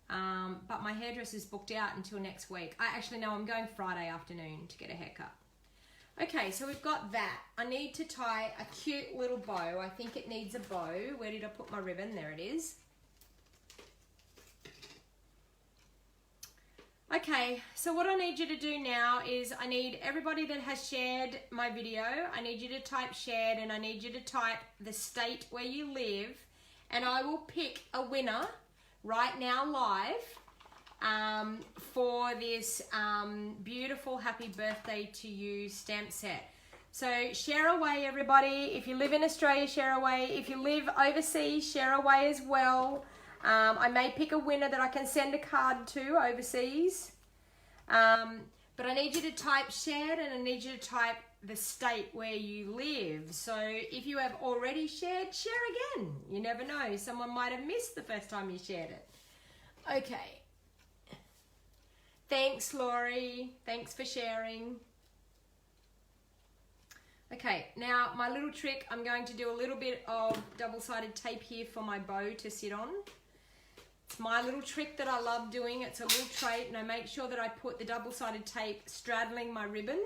But my hairdresser's booked out until next week. I'm going Friday afternoon to get a haircut. Okay, so we've got that. I need to tie a cute little bow. I think it needs a bow. Where did I put my ribbon? There it is. Okay, so what I need you to do now is I need everybody that has shared my video, I need you to type shared, and I need you to type the state where you live, and I will pick a winner right now live for this beautiful happy birthday to you stamp set. So share away, everybody. If you live in Australia, share away. If you live overseas, share away as well. I may pick a winner that I can send a card to overseas. But I need you to type shared, and I need you to type the state where you live. So if you have already shared, share again. You never know. Someone might have missed the first time you shared it. Okay. Thanks, Laurie. Thanks for sharing. Okay, now my little trick, I'm going to do a little bit of double-sided tape here for my bow to sit on. It's my little trick that I love doing. It's a little trait, and I make sure that I put the double-sided tape straddling my ribbon,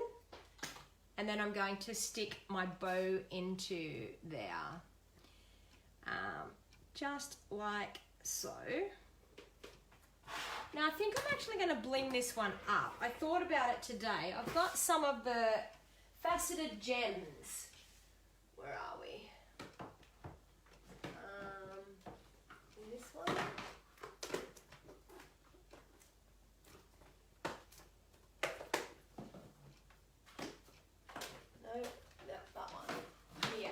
and then I'm going to stick my bow into there. Just like so. Now I think I'm actually going to bling this one up. I thought about it today. I've got some of the faceted gems. Where are we? This one. No, that one. Here.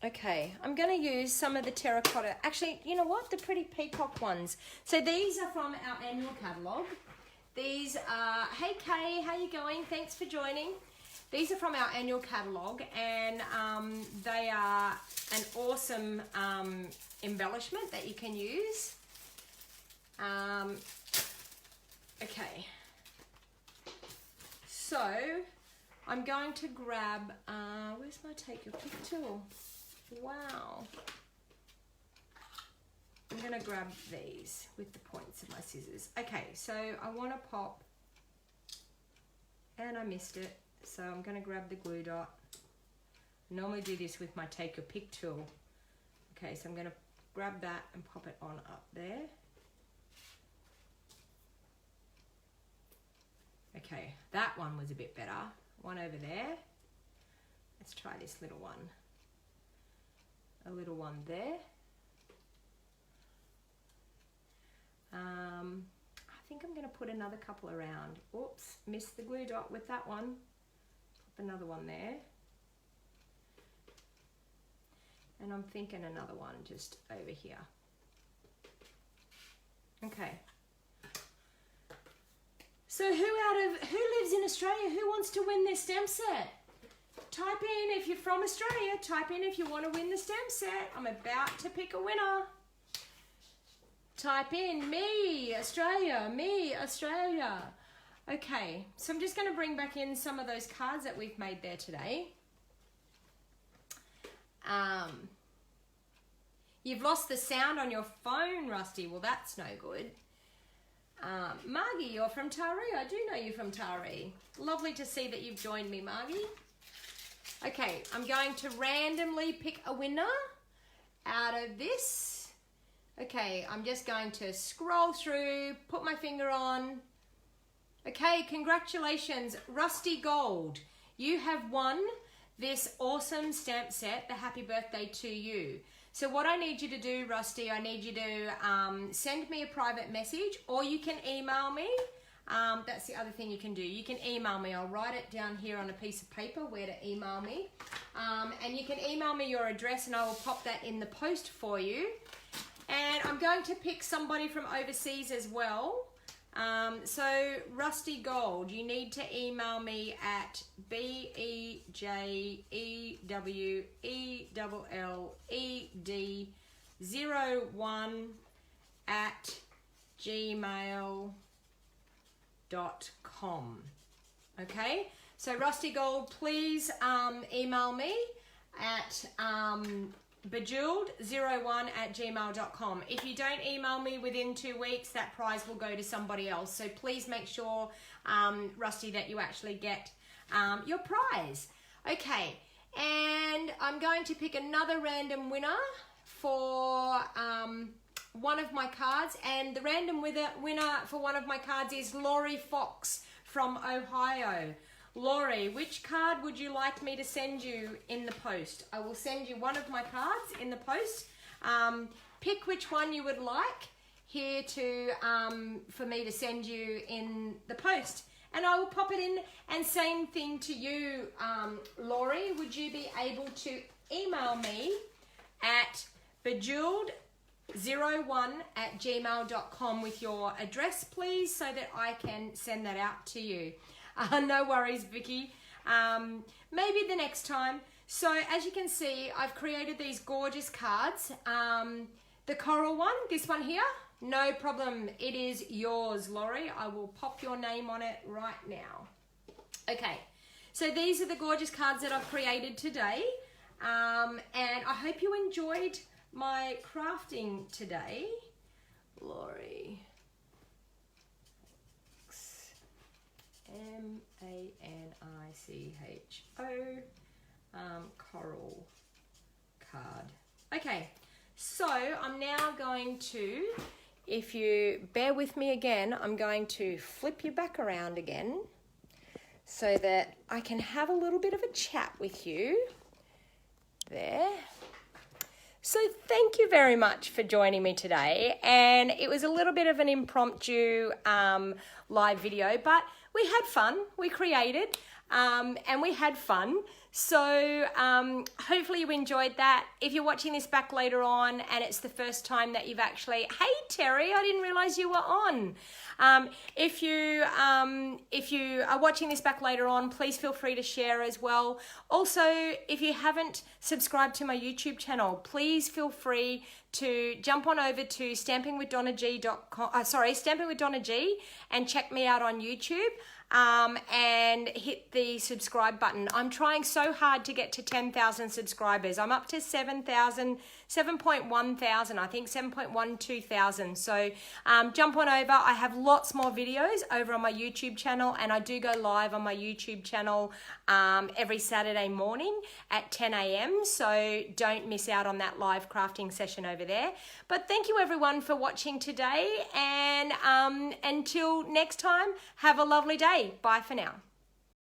Okay, I'm going to use some of the terracotta. Actually, you know what? The pretty peacock ones. So these are from our annual catalogue. These are, hey Kay, how you going? Thanks for joining. These are from our annual catalogue, and they are an awesome embellishment that you can use. Okay. So I'm going to grab, where's my take your pick tool? Wow. I'm going to grab these with the points of my scissors. Okay, so I want to pop, and I missed it, so I'm going to grab the glue dot. I normally do this with my take your pick tool. Okay, so I'm going to grab that and pop it on up there. Okay, that one was a bit better. One over there. Let's try this little one. A little one there. I think I'm going to put another couple around. Oops, missed the glue dot with that one. Pop another one there. And I'm thinking another one just over here. Okay. So who lives in Australia? Who wants to win this stamp set? Type in if you're from Australia. Type in if you want to win the stamp set. I'm about to pick a winner. Type in me, Australia, me, Australia. Okay, so I'm just going to bring back in some of those cards that we've made there today. You've lost the sound on your phone, Rusty. Well, that's no good. Margie, you're from Taree. I do know you from Taree. Lovely to see that you've joined me, Margie. Okay, I'm going to randomly pick a winner out of this. Okay, I'm just going to scroll through, put my finger on. Okay, congratulations, Rusty Gold. You have won this awesome stamp set, the Happy Birthday to You. So what I need you to do, Rusty, I need you to send me a private message, or you can email me. That's the other thing you can do. You can email me. I'll write it down here on a piece of paper where to email me. And you can email me your address and I will pop that in the post for you. And I'm going to pick somebody from overseas as well. So Rusty Gold, you need to email me at BEJEWELLED01@gmail.com. Okay, so Rusty Gold, please email me at bejeweled01@gmail.com. If you don't email me within 2 weeks, that prize will go to somebody else. So please make sure, Rusty, that you actually get your prize. Okay, and I'm going to pick another random winner for one of my cards. And the random winner for one of my cards is Laurie Fox from Ohio. Laurie, which card would you like me to send you in the post? I will send you one of my cards in the post. Pick which one you would like here to for me to send you in the post. And I will pop it in. And same thing to you, Laurie. Would you be able to email me at bejeweled01@gmail.com with your address, please, so that I can send that out to you. No worries, Vicky. Maybe the next time. So as you can see, I've created these gorgeous cards. The coral one, this one here, no problem. It is yours, Laurie. I will pop your name on it right now. Okay, so these are the gorgeous cards that I've created today. And I hope you enjoyed my crafting today. Laurie. M-A-N-I-C-H-O coral card. Okay, so I'm now going to, if you bear with me again, I'm going to flip you back around again so that I can have a little bit of a chat with you. There. So thank you very much for joining me today. And it was a little bit of an impromptu live video, but we had fun. We created and we had fun. So hopefully you enjoyed that. If you're watching this back later on and it's the first time that you've actually, hey Terry, I didn't realize you were on. If you are watching this back later on, please feel free to share as well. Also, if you haven't subscribed to my YouTube channel, please feel free to jump on over to stampingwithdonnag.com, Stamping with Donna G, and check me out on YouTube. And hit the subscribe button. I'm trying so hard to get to 10,000 subscribers. I'm up to 7.1 thousand, I think 7.12 thousand. So jump on over. I have lots more videos over on my YouTube channel, and I do go live on my YouTube channel every Saturday morning at 10 a.m. So don't miss out on that live crafting session over there. But thank you everyone for watching today, and until next time, have a lovely day. Bye for now.